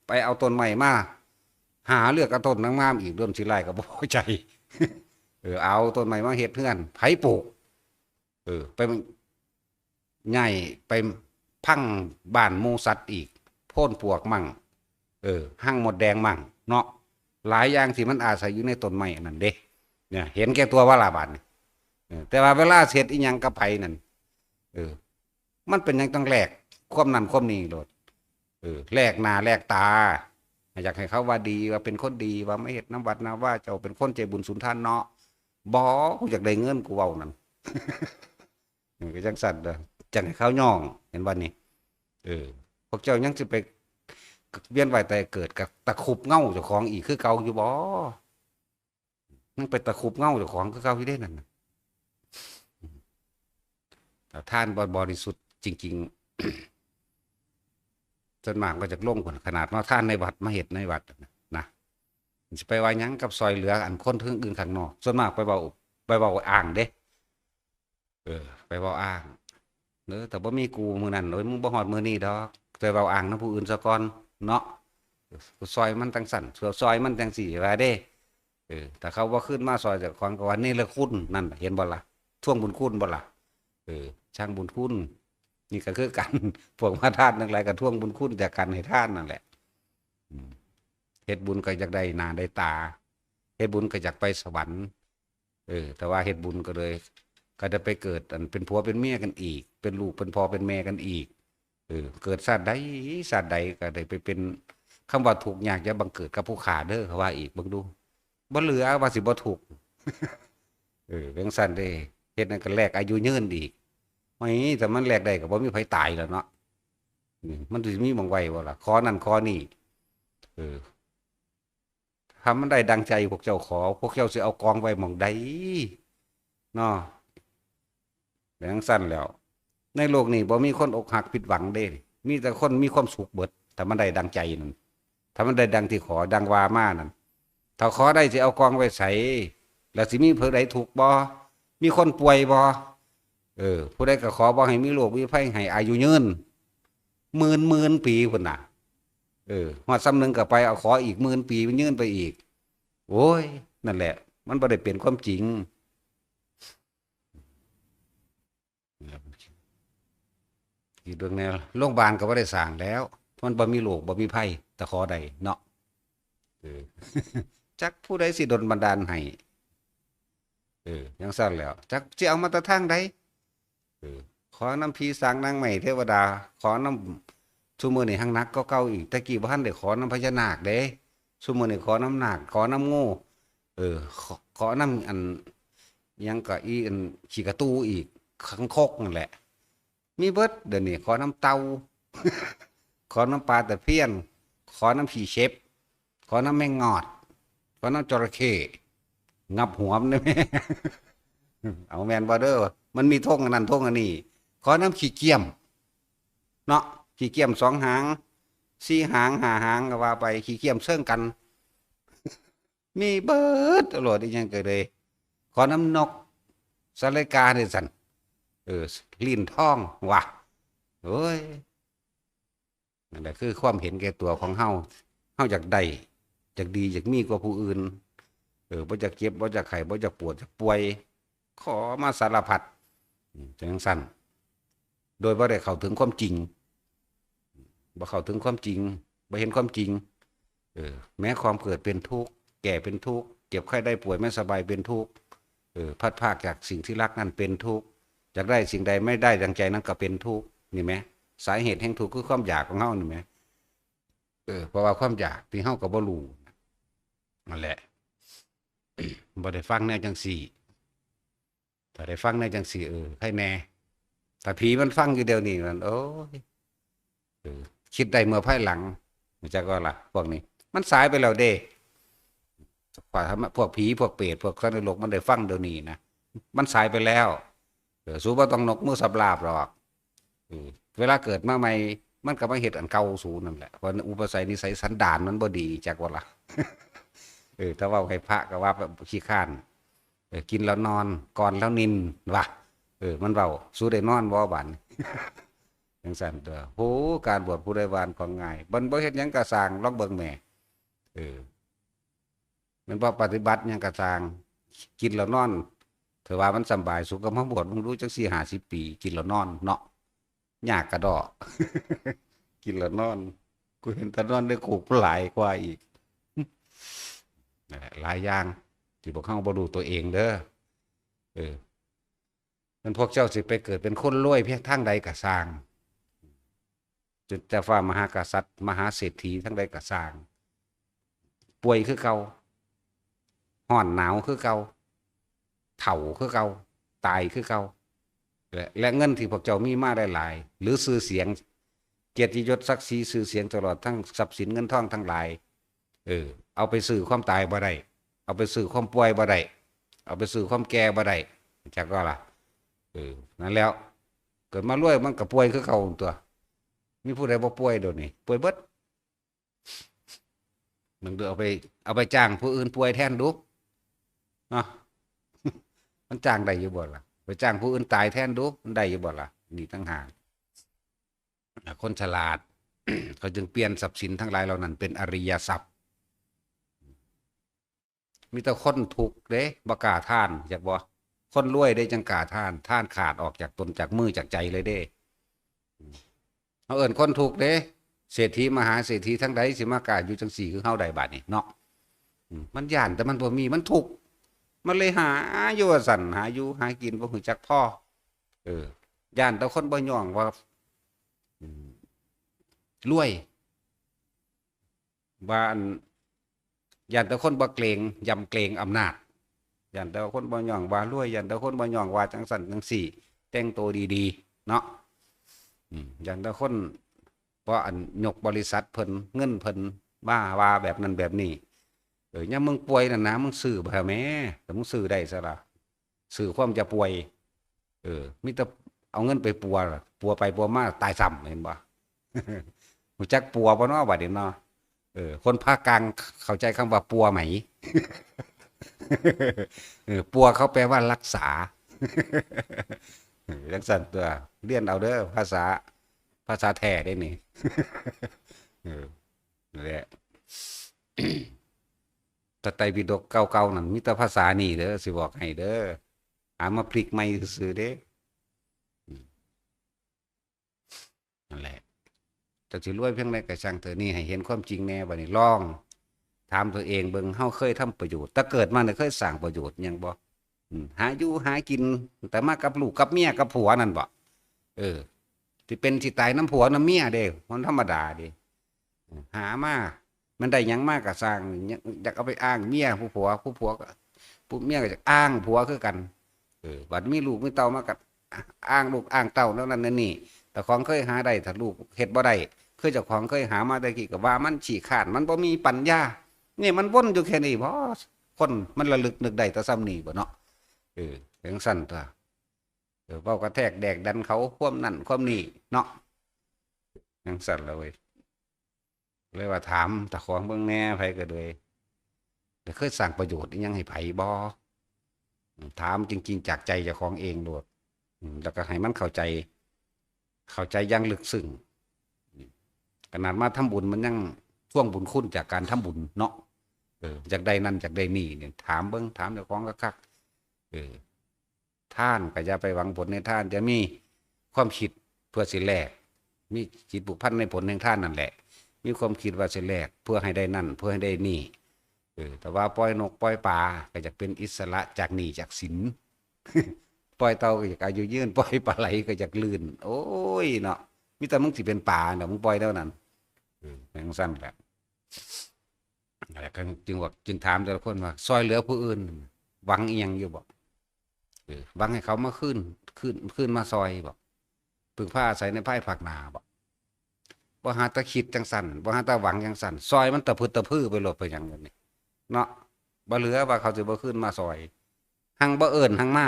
ไปเอาต้นใหม่มาหาเลือกเอาต้นงามๆอีกเริ่มสิไล่ก็บ่พอใจ เอาต้นใหม่มาเฮ็ดเฮือนไผปลูกไปใหญ่ไปพังบ้านหมูสัตว์อีกโพ่นปวกมั่งหั่งหมดแดงมั่งเนาะหลายอย่างที่มันอาศัยอยู่ในต้นไม้นั่นเด้เนี่ยเห็นแก่ตัวว่าล่ะบาดนี่แต่ว่าเวลาเสร็จอีหยังกับไผนั่นมันเป็นหยังต้องแลกความนั้นความนี้โลดแลกหน้าแลกตาอยากให้เขาว่าดีว่าเป็นคนดีว่าไม่เฮ็ดน้ำวัดนะว่าเจ้าเป็นคนใจบุญสุนทานเนาะบ่กูอยากได้เงินกูเว้านั่น ก็จังสั่นเด้อจังให้เขาย่องเห็นบ่นี่พวกเจ้ายังสิไปเวียนว่ายตายเกิดกับตะคุบเงาเจ้าของอีกคือเก่าอยู่บ่ยังไปตะคุบเงาเจ้าของคือเก่าอยู่เด้นั่นน่ะถ้าท่านบ่บริสุทธิ์จริงๆ ส่วนมากก็จะลงคนขนาดว่าท่านในวัดมาเฮ็ดในวัดนะสิไปว่าหยังกับซอยเหลืออันคนถึงอื่นข้างนอกส่วนมากไปเว้าอ้างเด้ไปเว้าอ้างแต่บ่มีกูมื้อนั้นโอ้ยมึงบ่ฮอดมื้อนี้ดอกแต่เว้าอ้างนำผู้อื่นซะก่อนเนาะซอยมันจังสั่นซอยมันจังซี่ว่าเด้ถ้าเขาบ่ขึ้นมาซอยเจ้าของก็ว่านี่ละคุณนั่นเห็นบ่ล่ะทวงบุญคุณบ่ล่ะช่างบุญคุณนี่ก็คือกัน พวกมาทานทั้งหลายก็ทวงบุญคุณจากกันให้ทานนั่นแหละเฮ็ดบุญก็อยากได้หน้าได้ตาเฮ็ดบุญก็อยากไปสวรรค์แต่ว่าเฮ็ดบุญก็เลยก็จะไปเกิดอันเป็นผัวเป็นเมียกันอีกเป็นลูกเป็นพ่อเป็นแม่กันอีกเกิดชาติใดก็ได้ไปเป็นคำว่าทุกข์ยากจะบังเกิดกับผู้ขาเด้อเขาว่าอีกเบิ่งดูบ่เหลือว่าสิบ่ทุกข์จังซั่นเด้เฮ็ดนั่นก็แลกอายุยืนอีกไม่แต่มันแลกได้ก็บ่มีไผตายแล้วเนาะมันสิมีหม้องไว้บ่ล่ะขอนั่นขอนี่ถ้ามันได้ดังใจพวกเจ้าขอพวกเจ้าสิเอากองไว้หม้องใดเนาะจังซั่นแล้วในโลกนี้บ่มีคนอกหักผิดหวังเด้มีแต่คนมีความสุขเบิดถ้ามันได้ดังใจนั่นถ้ามันได้ดังที่ขอดังว่ามานั่นถ้าขอได้สิเอากองไว้ไสแล้วสิมีผู้ใดทุกข์บ่มีคนป่วยบ่ผู้ใดก็ขอบ่ให้มีโรคมีภัยให้อายุยืนหมื่นปีพุ่นน่ะฮอดซ้ำนึงก็ไปเอาขออีก10,000 ปีมันยืนไปอีกโอ้ยนั่นแหละมันบ่ได้เป็นความจริงอีกเรื่องแนวโรงพยาบาลก็บ่ได้สร้างแล้วมันบ่มีโรคบ่มีภัยแต่ขอได้เนาะจักผู้ใดสิดลบันดาลให้จังซั่นแล้วจักสิเอามาแต่ทางใดขอน้ำผีสางนางไม้เทวดาขอน้ำซุมื้อนี้หังนักก็เก่าอีกตะกี้บ่ทันได้ขอน้ำพญานาคเด้ซุมื้อนี้ขอน้ำนาคขอน้ำงูขอน้ำอันยังก็อีอันขี้กระตูอีกคังคกนั่นแหละมีเบิดเดี๋ยวนี้ขอน้ำเต่า ขอน้ำปลาตะเพียนขอน้ำผีเชฟขอน้ำแมงงอดขอน้ำจระเข้งับหัวมันได้ไหม เอาแมนบอเดอร์มันมีท่งอันนั้นท่งอันนี้ขอน้ำขี้เกียมเนาะขี้เกียม2 หาง4 หาง5 หางก็ว่าไปขี้เกียมเสื่องกัน มีเบิดตลอดอีกอย่างเกิดเลยขอน้ำนกสไลกาเนี่ยสันลิ้นท่องว่ะโอ้ย นั่นแหละคือความเห็นแก่ตัวของเฮาอยากได้อยากดีอยากมีกว่าผู้อื่นบ่จะเก็บบ่จะไข้บ่จะปวดจะป่วยขอมาสารพัดจังซั่นโดยบ่ได้เข้าถึงความจริงบ่เข้าถึงความจริงบ่เห็นความจริงแม้ความเกิดเป็นทุกข์แก่เป็นทุกข์เจ็บไข้ได้ป่วยไม่สบายเป็นทุกข์พัดพรากจากสิ่งที่รักนั่นเป็นทุกข์อยากได้สิ่งใดไม่ได้ดังใจนั้นก็เป็นทุกข์นี่ไหมสาเหตุแห่งทุกข์คือความอยากของเฮานี่ไหมเพราะว่าความอยากที่เฮาก็บ่รู้นั่นแหละบ่ได้ฟังแนวจังซี่ถ้าได้ฟังแนวจังซี่ให้แน่ถ้าผีมันฟังอยู่เดี๋ยวนี้มันโอ้ยคิดได้เมื่อภายหลังจักว่าล่ะพวกนี้มันสายไปแล้วเด้กว่าพวกผีพวกเปรตพวกสัตว์นรกมันได้ฟังเดี๋ยวนี้นะมันสายไปแล้วสู้บ่ต้องนกมือสับลาบหรอกเวลาเกิดมาใหม่มันก็มาเฮ็ดอันเก่าสู่นั่นแหละเพราะอุปสัยนิสัยสันดานมันบ่ดีจักว่าล่ะถ้าว่าให้พระก็ว่าขี้ข้านกินแล้วนอนก่อนแล้วนินว่ะมันเว้าสู้ได้นอนบ่บัดจังซั่นตัวโหการบวชผู้ใดวานของง่ายบ่เฮ็ดหยังก็สร้างลองเบิ่งแม่มันบ่ปฏิบัติหยังก็สร้างกินแล้วนอนถือว่ามันสบายสุขก็มาบวชมึงรู้จัก4-50 ปีกินแล้วนอนเนาะยากกระดอกกินแล้วนอนกูเห็นแต่นอนได้ขู่หลายกว่าอีกหลายอย่างที่พวกเขาบ่รู้ตัวเองเด้อมันพวกเจ้าสิไปเกิดเป็นคนรวยเพียงทางใดก็สร้างจนแต่ฟ้ามหากษัตริย์มหาเศรษฐีทั้งใดก็สร้างป่วยคือเก่าร้อนหนาวคือเก่าเฒ่าคือเก่าตายคือเก่าและเงินที่พวกเจ้ามีมาได้หลายหรือชื่อเสียงเกียรติยศศักดิ์ศรีชื่อเสียงตลอดทั้งทรัพย์สินเงินทองทั้งหลายเอาไปซื้อความตายบ่ได้เอาไปซื้อความป่วยบ่ได้เอาไปซื้อความแก่บ่ได้จักก็ล่ะนั่นแล้วเกิดมารวยมันก็ป่วยคือเก่าตัวมีผู้ใดบ่ป่วยเดี๋ยวนี้ป่วยเบิดมันเอาไปจ้างผู้อื่นป่วยแทนดูเนาะมันจ้างได้อยู่บ่ล่ะไปจ้างผู้อื่นตายแทนดูมันได้อยู่บ่ล่ะนี่ตั้งหากคนฉลาด เขาจึงเปลี่ยนทรัพย์สินทั้งหลายเหล่านั้นเป็นอริยทรัพย์มีแต่คนทุกข์เด้บ่กล้าทานอยากบ่คนรวยได้จังกล้าทานขาดออกจากตนจากมือจากใจเลยเด้เอาเอิ้นคนทุกข์เด้เศรษฐีมหาเศรษฐีทั้งใดสิมากล้าอยู่จังสี่คือเฮาได้บาดนี้เนาะมันย่านแต่มันบ่มีมันทุกข์มันเลยหาอยู่ว่าสั่นหาอยู่หากินบ่ฮู้จักพอย่านแต่คนบ่ย่องว่ารวยว่าอันย่านแต่คนบ่เกรงยำเกรงอำนาจย่านแต่คนบ่ย่องว่ารวยย่านแต่คนบ่ย่องว่าจังสั่นจังสี่แต่งตัวดีๆเนาะย่านแต่คนเพราะอันยกบริษัทเพิ่นเงินเพิ่นบ้าว่าแบบนั้นแบบนี้ยามมึงป่วยนั่นนะมึงซื้อบ่แม่แต่มึงซื้อได้ซะล่ะซื้อความจะป่วยมีแต่เอาเงินไปปัวไปปัวมาตายซ้ำเห็นบ่รู้จักปัวบ่เนาะบัดนี้เนาะคนภาคกลางเข้าใจคำว่าปัวไหมปัวเขาแปลว่ารักษาจังซั่นตัวเรียนเอาเด้อภาษาแท้ได้นี่นั่นแหละพระไตรปิฎกเก่าๆนั่นมีแต่ภาษานี่เด้อสิบอกให้เด้อหามาพลิกใหม่ซื่อๆเด้นั่นแหละจะสิรวยเพียงใดก็ช่างเถอะนี่ให้เห็นความจริงแน่บัดนี้ลองถามตัวเองเบิ่งเฮาเคยทำประโยชน์แต่เกิดมาเนี่ยเคยสร้างประโยชน์หยังบ่หาอยู่หากินแต่มากับลูกกับเมียกับผัวนั่นบ่ที่เป็นที่ตายน้ำผัวน้ำเมียเด้มันธรรมดาเด้หามามันได้หยังมากก็สร้างอยากเอาไปอ้างเมียผู้ผัวก็ผู้เมียก็จะอ้างผัวคือกันบัดมีลูกมีเต้ามาก็อ้างลูกอ้างเต้าแล้วนั่นนี่แต่ของเคยหาได้ถ้าลูกเฮ็ดบ่ได้คือเจ้าของเคยหามาได้กี่ก็ว่ามันขี้ข้านมันบ่มีปัญญานี่มันวนอยู่แค่นี้บ่คนมันระลึกนึกได้แต่ซ้ำนี่บ่เนาะจังซั่นตัวเว้ากระแทกแดกดันเขาความนั่นความนี่เนาะจังซั่นแล้วเว้ยเลยว่าถามตะของเบิ่งแน่ไผก็เลยแต่เคยสร้างประโยชน์อีหยังให้ไผบ่ถามจริงๆจากใจเจ้าของเองโลดแล้วก็ให้มันเข้าใจอย่างลึกซึ้ง ขนาดมาทำบุญมันยังท่วงบุญคุณจากการทำบุญเนาะจากใดนั่นจากใดนี่เนี่ยถามเบิ้งถามเจ้าของคักท่านก็อย่าไปหวังผลในท่านจะมีความคิดเพื่อสิแลกมีจิตผูกพันในผลแห่งท่านนั่นแหละมีความคิดว่าสิแลกเพื่อให้ได้นั่นเพื่อให้ได้นี่แต่ว่าปล่อยนกปล่อยปลาก็จะเป็นอิสระจากหนี้จากสิน ปล่อยเต่าก็อยากอายุยืนปล่อยปลาไหลก็อยากลื่นโอ้ยเนาะมิแต่มึงสิเป็นป่าเนาะมึงปล่อยเท่านั้นแม่งสั้นแหละอะไรก็จึงถามแต่ละคนว่าซอยเหลือผู้อื่นหวังเอียงอยู่บอกหวังให้เขามาขึ้นมาซอยบอกพึ่งผ้าใส่ในไพ่ผักนาบอกบ่หาตะคิดจังสันบ่หาตะหวังจังสันซอยมันตะพื้ไปหลดไปอย่างนี้เนาะบ่เหลือว่าเขาจะบ่ขึ้นมาซอยหังบ่เอิญหังมา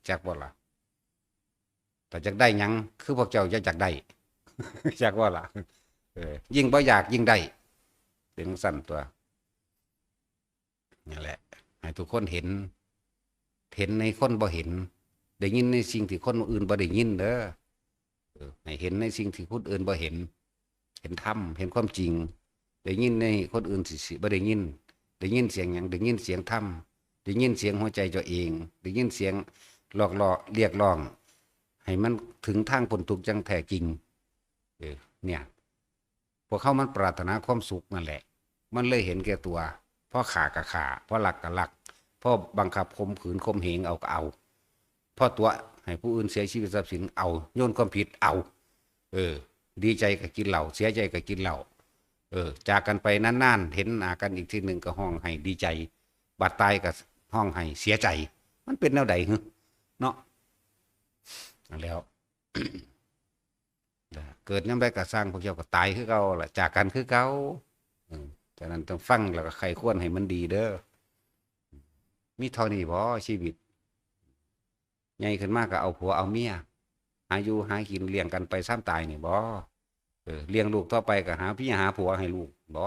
จักบ่ล่ะแต่จักได้ยังคือพวกเจ้าจักได้ จักว่าล่ะยิ่งบ่อยากยิ่งได้เป็นสั้นตัวนี่แหละให้ทุกคนเห็นในคนบ่เห็นได้ยินในสิ่งที่คนอื่นบ่ได้ยินเด้อให้เห็นในสิ่งที่คนอื่นบ่เห็นธรรมเห็นความจริงได้ยินในคนอื่นสิบ่ได้ยินเสียงหยังได้ยินเสียงธรรมได้ยินเสียงหัวใจตัวเองได้ยินเสียงหลอกล่อเรียกร้องให้มันถึงทางพ้นทุกข์จังแท้จริงเนี่ยพวกเขามันปรารถนาความสุขนั่นแหละมันเลยเห็นแก่ตัวเพราะขากับขาเพราะหลักกับหลักเพราะบังคับข่มขืนข่มเหงเอาก็เอาเพราะตัวให้ผู้อื่นเสียชีวิตทรัพย์สินเอาโยนความผิดเอาดีใจก็กินเหล้าเสียใจก็กินเหล้าจากกันไปนานๆเห็นหน้ากันอีกทีหนึ่งก็ห้องให้ดีใจบาดตายก็ห้องให้เสียใจมันเป็นแนวใดเนาะแล้ว เกิดยังไงก็สร้างพวกเจ้าก็ตายคือเก่าล่ะจากกันคือเก่าฉะนั้นต้องฟังแล้วก็ใครควรให้มันดีเด้อมีเท่านี้บ่ชีวิตใหญ่ขึ้นมากก็เอาผัวเอาเมียหาอยู่หากินเลี้ยงกันไปซ้ำตายนี่บ่เลี้ยงลูกต่อไปก็หาพี่หาผัวให้ลูกบ่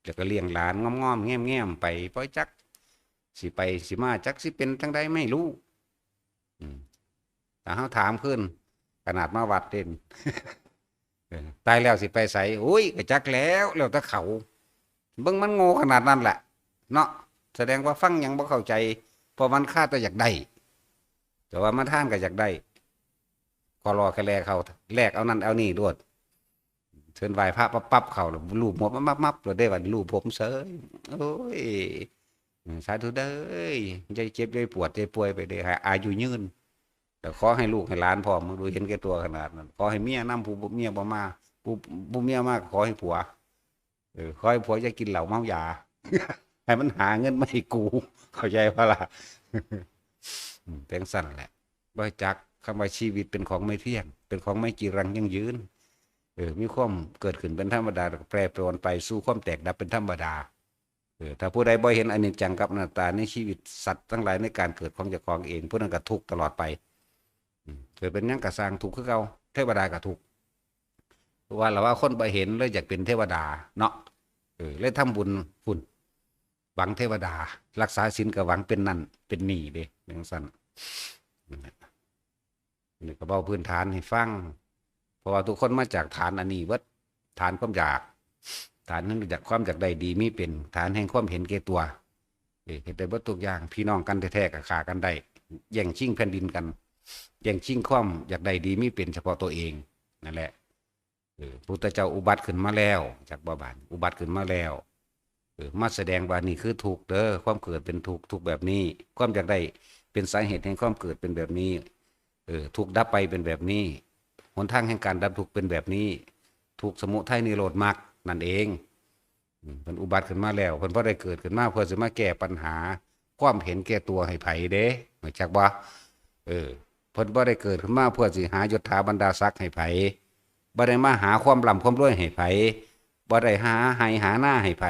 แล้วก็เลี้ยงหลานง้อมๆแง้มๆไปปล่อยจักสิไปสิมาจักสิเป็นจังใดไม่รู้แต่เฮาถามขึ้นขนาดมาวัดเด่น ตายแล้วสิไปใส่โอ้ยก็จักแล้วแต่เขาเบิ่งมันโง่ขนาดนั้นแหละเนาะแสดงว่าฟังยังบ่เข้าใจเพราะมันคาดแต่อยากได้แต่ว่ามาท่านก็อยากได้ขอรอแค่แลเขาแลกเอานั่นเอานี่ด้วยเชิญไหว้พระปั๊บเขารูปหัวมับๆเลยได้ว่ารูปผมเสยโอ้ยสาธุเด้อใจเจ็บใจปวดใจป่วยไปเด้ออายุยืนแต่ขอให้ลูกให้หลานพอมึงดูเห็นแก่ตัวขนาดนั้นขอให้เมียนำผู้เมียบ่มาผู้เมียมากขอให้ผัวขอให้ผัวจะกินเหล้าเมายา ให้มันหาเงินไม่ให้กูเข้าใจป่ะล่ะ เป็นสั้นแหละบ่จักคำว่าชีวิตเป็นของไม่เที่ยงเป็นของไม่จีรังยั่งยืนมีความเกิดขึ้นเป็นธรรมดาแปรปรวนไปสู่ความแตกดับเป็นธรรมดาถ้าผู้ใดบ่เห็นอนิจจังกับอนัตตาในชีวิตสัตว์ทั้งหลายในการเกิดของเจ้าของเองผู้นั้นก็ทุกข์ตลอดไปเกิดเป็นยังกระสร้างทุกข์คือเก่าเทวดาก็ทุกข์ว่าเราว่าคนบ่เห็นเลยอยากเป็นเทวดาเนาะเลยทำบุญฝุ่นหวังเทวดารักษาศีลก็หวังเป็นนั่นเป็นนี่เด้อย่างสั้นนี่ก็เบาพื้นฐานให้ฟังเพราะว่าทุกคนมาจากฐานอันนี้วัดฐานความอยากฐานนั้นจากความอยากใดดีมีเป็นฐานแห่งความเห็นแก่ตัวเห็นได้วัตถุอย่างพี่น้องกันแท้ๆกับขากันได้แย่งชิงแผ่นดินกันแย่งชิงความอยากใดดีมีเป็นเฉพาะตัวเองนั่นแหละพุทธเจ้าอุบัติขึ้นมาแล้วจากบ่บานอุบัติขึ้นมาแล้วมาแสดงว่านี่คือถูกเด้อความเกิดเป็นถูกแบบนี้ความอยากได้เป็นสาเหตุแห่งความเกิดเป็นแบบนี้ถูกดับไปเป็นแบบนี้หนทางแห่งการดับทุกข์เป็นแบบนี้ถูกสมุทัยนิโรธมรรคนั่นเองเพิ่นอุบัติขึ้นมาแล้วเพิ่นบ่ได้เกิดขึ้นมาเพื่อจะมาแก้ปัญหาความเห็นแก่ตัวให้ไผเด้รู้จักบ่เพิ่นบ่ได้เกิดขึ้นมาเพื่อสิหายศถาบรรดาศักดิ์ให้ไผบ่ได้มาหาความร่ำความรวยให้ไผบ่ได้หาให้หาหน้าให้ไผ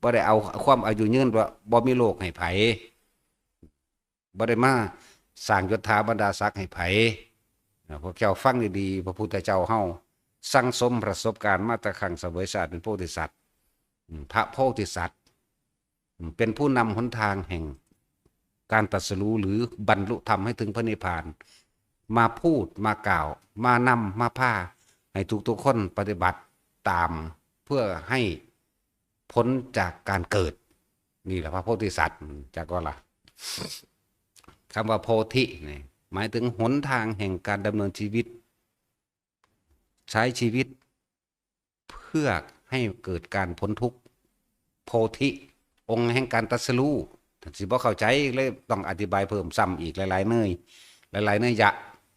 บ่ได้เอาความอายุยืนว่าบ่มีโรคให้ไผบ่ได้มาสร้างยศถาบรรดาศักดิ์ให้ไผพวกเจ้าฟังดีๆพระพุทธเจ้าเฮาสั่งสมประสบการณ์มาแต่ครั้งเสวยชาติเป็นโพธิสัตว์พระโพธิสัตว์เป็นผู้นำหนทางแห่งการตรัสรู้หรือบรรลุธรรมให้ถึงพระนิพพานมาพูดมากล่าวมานำมาพา ให้ทุกคนปฏิบัติตามเพื่อให้พ้นจากการเกิดนี่แหละพระโพธิสัตว์จากว่าล่ะคำว่าโพธิเนี่ยหมายถึงหนทางแห่งการดำเนินชีวิตใช้ชีวิตเพื่อให้เกิดการพ้นทุกข์โพธิองค์แห่งการตรัสรู้สิบ่เข้าใจเลยต้องอธิบายเพิ่มซ้ำอีกหลายๆเนยยะ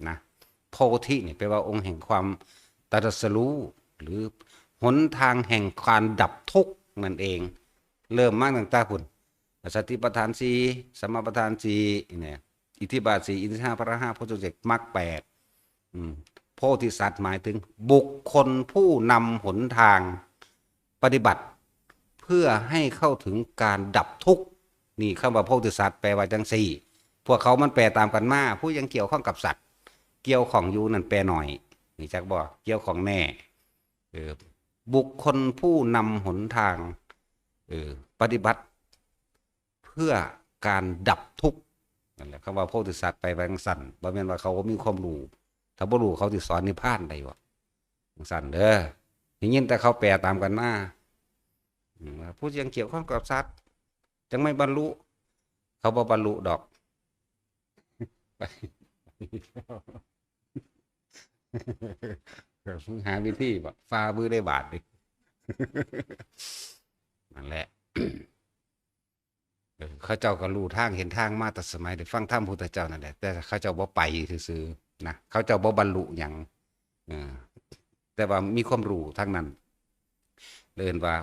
นะโพธิเนี่ยแปลว่าองค์แห่งความตรัสรู้หรือหนทางแห่งการดับทุกข์นั่นเองเริ่มมากตั้งแต่พุ่นสติปัฏฐานสี่สมปัฏฐานสี่เนี่ยอิทธิบาทสี่อินทรีย์ห้าพระห้าโพชฌงค์มรรคแปดโพธิสัตว์หมายถึงบุคคลผู้นำหนทางปฏิบัติเพื่อให้เข้าถึงการดับทุกข์นี่คำว่าโพธิสัตว์แปลว่าจังสี่พวกเขามันแปลตามกันมาผู้ยังเกี่ยวข้องกับสัตว์เกี่ยวของอยู่นั่นแปลหน่อยนี่จักบอกเกี่ยวของแน่บุคคลผู้นำหนทางปฏิบัติเพื่อการดับทุกข์นั่นแหละคำว่าโพธิสัตว์ไปแบงสั่นบ่แม่นว่าเขามีความรู้ถ้าบ่รู้เขาสิสอนนิพพานได้บ่สั่นเด้ออย่างนี้แต่เขาแปลตามกันมาผู้ยังเกี่ยวข้องกับสัตว์จังไม่บรรลุเขาบ่บรรลุดอกหาวิธีแบบฟ้ามือได้บาทดินั่นแหละเขาเจ้าก็รู้ทางเห็นทางมาแต่สมัยได้ฟังธรรมพุทธเจ้านั่นแหละแต่เขาเจ้าบ่ไปซื่อๆนะเขาเจ้าบ่บรรลุอย่างแต่ว่ามีความรู้ทางนั้นเรียนว่า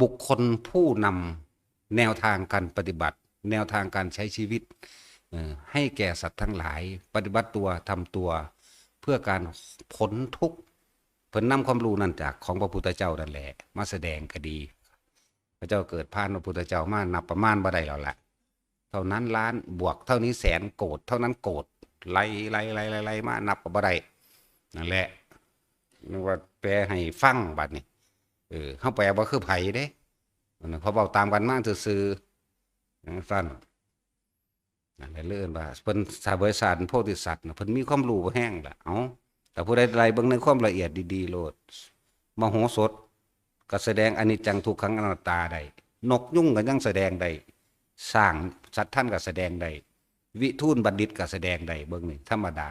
บุคคลผู้นำแนวทางการปฏิบัติแนวทางการใช้ชีวิตให้แก่สัตว์ทั้งหลายปฏิบัติตัวทำตัวเพื่อการพ้นทุกข์เพิ่นนำความรู้นั่นจากของพระพุทธเจ้านั่นแหละมาแสดงก็ดีพระเจ้าเกิดผ่านพระพุทธเจ้ามานับประมาณบ่ได้แล้วล่ะเท่านั้นล้านบวกเท่านี้แสนโกฏเท่านั้นโกฏไล่มานับก็บ่ได้นั่นแหละนึกว่าแปลให้ฟังบัดนี้เฮาแปลบ่คือไผเด้เขาบอกตามกันมาซื่อๆฟังนั่นแหละเรื่องว่าเพิ่นสาวสารโพธิสัตว์เพิ่นมีความรู้บ่แห้งล่ะเอ้าแต่ผู้ใดใดเบิ่งในความละเอียดดีๆโลดมโหสถก็แสดงอนิจจังทุกขังอนัตตาได้นกยุ่งก็ยังแสดงได้สร้างสัตว์ท่านก็แสดงได้วิทูลบัณฑิตก็แสดงได้เบิ่งนี่ธรรมดา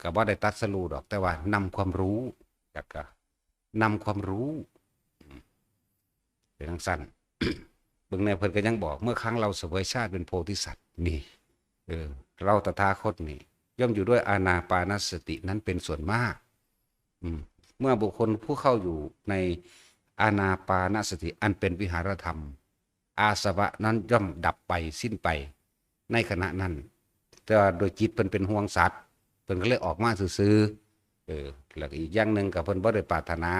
ก็บ่ได้ตรัสรู้ดอกแต่ว่านำความรู้จากก็นำความรู้เป็นจังซั่นเบิ่งในเพิ่นก็ยังบอกเมื่อครั้งเราเสวยชาติเป็นโพธิสัตว์นี่เราตถาคตนี่ย่อมอยู่ด้วยอานาปานสตินั้นเป็นส่วนมากเมื่อบุคคลผู้เข้าอยู่ในอานาปานสติอันเป็นวิหารธรรมอาสวะนั้นย่อมดับไปสิ้นไปในขณะนั้นแต่โดยจิตเพิ่นเป็นห่วงสัตว์เพิ่นก็เลยออกมาซื่อแล้วอีกอย่างหนึ่งกับเพิ่นบ่ได้ปรารถนา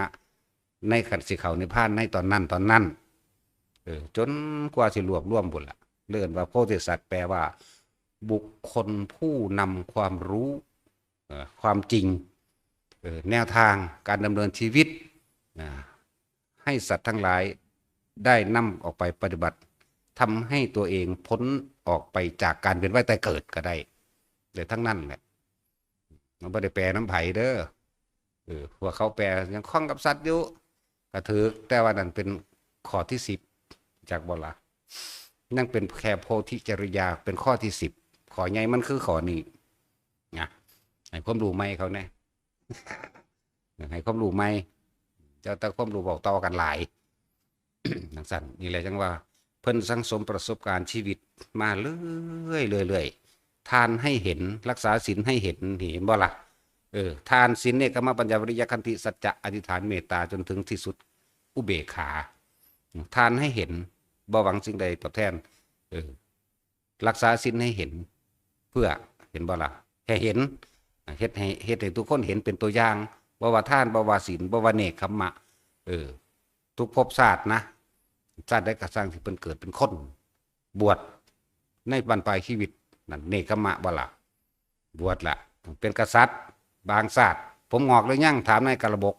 ในขันสิเขานิพพานในตอนนั้นจนกว่าสิรวบรวมบุญละเลื่อนว่าโพธิสัตว์แปลว่าบุคคลผู้นำความรู้ความจริงแนวทางการดำเนินชีวิตให้สัตว์ทั้งหลายได้นำออกไปปฏิบัติทำให้ตัวเองพ้นออกไปจากการเป็นว่ายตายเกิดก็ได้เดี๋ยวทั้งนั้นแหละมันไม่ได้แปลน้ำไผ่เด้อพวกเขาแปลยังคล้องกับสัตว์อยู่กระถือแต่ว่านั่นเป็นข้อที่10จากโบราณนั่นเป็นแค่โพธิจริยาเป็นข้อที่10ข้อใหญ่มันคือข้อนี้นะให้ความรู้ไม่เขาแน่ให้ความรู้ไม่เจ้าแต่ความรู้บอกต่อกันหลายนังสั่นนี่แหละจังว่าเพิ่นสังสมประสบการณ์ชีวิตมาเรื่อยทานให้เห็นรักษาศีลให้เห็นเห็นบ่ล่ะทานศีลเนี่ยก็มาปัญญาวิริยะขันติสัจจะอธิษฐานเมตตาจนถึงที่สุดอุเบกขาทานให้เห็นบ่หวังสิ่งใดตอบแทนรักษาศีลให้เห็นเพื่อเห็นบ่ล่ะให้เห็นเฮ็ดให้ทุกคนเห็นเป็นตัวอย่างบ่ว่าทานบ่ว่าศีลบ่ว่าเนกขัมมะทุกภพชาตินะชาติใดก็สร้างที่เป็นเกิดเป็นคนบวชในบรรปลายชีวิตนั่นเนกขัมมะบ่ล่ะบวชละเป็นกษัตริย์บางชาติผมงอกหรือยังถามในกระบก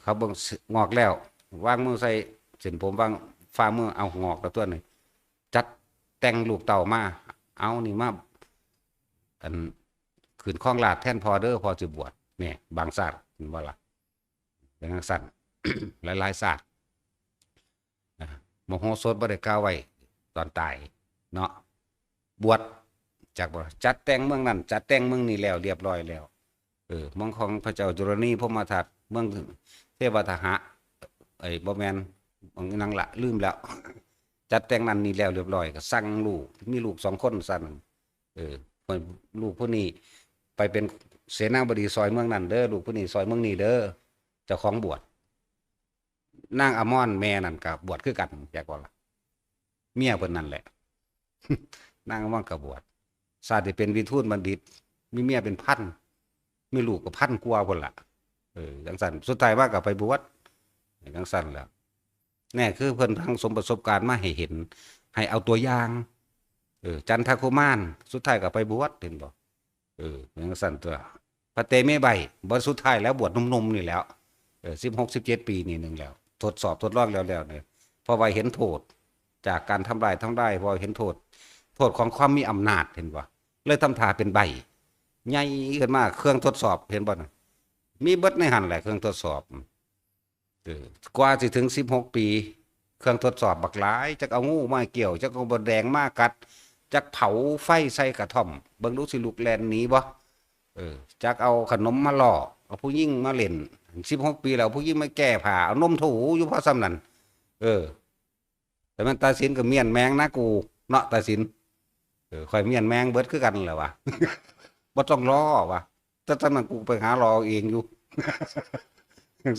เขาเบิ่งงอกแล้ววางมือใส่เส้นผมวางฝ่ามือเอางอกแล้วตัวนึงจัดแต่งลูกเต่ามาเอานี่มาอันขืนข้องลาดแท่นพอเด้อพอจะบวช เนี่ยบางศาสตร์เห็นบ่ล่ะเป็นทางสั้น หลายๆศาสตร์มโหสถบ่ได้กล่าวไว้ตอนตายเนาะบวชจากบ่จัดแต่งเมืองนั้นจัดแต่งเมืองนี้แล้วเรียบร้อยแล้วเมืองของพระเจ้าจุลนีพรหมทัตเมืองเทวทหะบ่แม่นของนังละลืมแล้ว จัดแต่งนั้นนี่แล้วเรียบร้อยก็สั่งลูกมีลูก2คนสั่นลูกผู้นี้ไปเป็นเสนาบดีซอยเมืองนั้นเด้อลูกผู้นี้ซอยเมืองนี้เด้อเจ้าของบวชนางอมรแม่นั่นก็บวชคือกันแกก่อนล่ะเมียเพิ่นนั่นแหละ นางอมรก็บวชชาติเป็นวิทูลบัณฑิตมีเมียเป็นพันมีลูกก็พันกว่าพุ่นล่ะจังซั่นสุดท้ายว่าก็ไปบวชจังซั่นแหล้วแน่คือเพิ่นทั้งสมประสบการณ์มาให้เห็นให้เอาตัวอย่างจันทคุมารสุดท้ายก็ไปบวชเห็นบ่จังซั่นตัวพระเตเมไบบ่สุดท้ายแล้วบวชหนุ่มๆนี่แล้ว16-17 ปีนี่นึงแล้วทดสอบทดลองแล้วเนี่ยเพราะว่าเห็นโทษจากการทำลายพอเห็นโทษของความมีอำนาจเห็นบ่เลยทำท่าเป็นใบใหญ่ขึ้นมาเครื่องทดสอบเห็นบ่มีเบิดในหั่นแหละเครื่องทดสอบกว่าสิถึง16 ปีเครื่องทดสอบบักหลายจักเอางูมาเกี่ยวจักเอาบดแดงมากัดจักเผาไฟใส่กระท่อมเบิ่งดูสิลูกแลนหนีบ่จักเอาขนมมาล่อเอาผู้หญิงมาเล่น16 ปีแล้วผู้หญิงมาแก้ผ้าเอานมถูอยู่เพราะซ้ำนั้นแต่มันตาสินก็เมียนแมงนะกูเนาะตาสินข่อยเมียนแมงเบิดคือกันแหละวะ บ่ต้องรอวะแต่ตอนนั้นกูไปหารอเองอยู่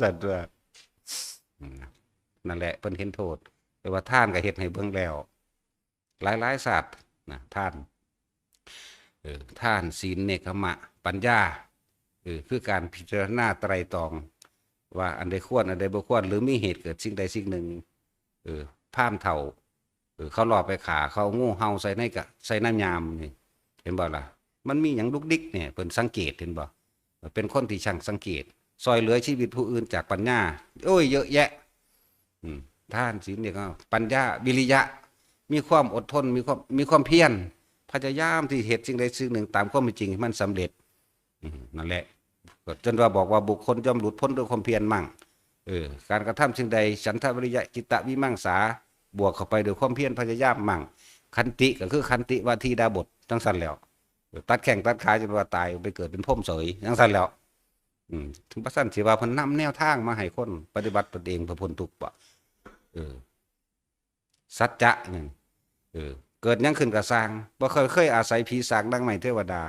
สั่นตัวนั่นแหละเพิ่นเห็นโทษแต่ว่าท่านก็เฮ็ดให้เบิ่งแล้วหลายๆศาสตร์นะท่านท่านศีลเนกขมะปัญญาคือการพิจารณาไตรตรองว่าอันใดควรอันใดบ่ควรหรือมีเหตุเกิดสิ่งใดสิ่งหนึ่งพราหมณ์เฒ่าเขาล่อไปขาเขางูเห่าใส่น้ำยามนี่เห็นบ่ล่ะมันมีหยังดุกดิกเนี่ยเพิ่นสังเกตเห็นบ่เป็นคนที่ช่างสังเกตซอยเหลือชีวิตผู้อื่นจากปัญญาโอ้ยเยอะแยะท่านศีลเนี่ยก็ปัญญาวิริยะมีความอดทนมีความเพียรพยายามที่เหตุสิ่งใดสิ่งหนึ่งตามความเป็นจริงให้มันสำเร็จนั่นแหละจนว่าบอกว่าบุคคลย่อมหลุดพ้นด้วยความเพียรมั่งการกระทำสิ่งใดฉันทะวิริยะจิตตวิมังสาบวกเข้าไปด้วยความเพียรพยายามมั่งขันติก็คือขันติวาทีดาบททั้งสั้นแล้วตัดแข้งตัดขาจนว่าตายไปเกิดเป็นพรหมเสยทั้งสั้นแล้วถึงพระสั้นสิว่าเพิ่นนำแนวทางมาให้คนปฏิบัติตนเองเพื่อพ้นทุกข์บ่สัจจะนี่เกิดยังขึ้นกับสร้างบ่เคยอาศัยผีสางดังไม้เทวดา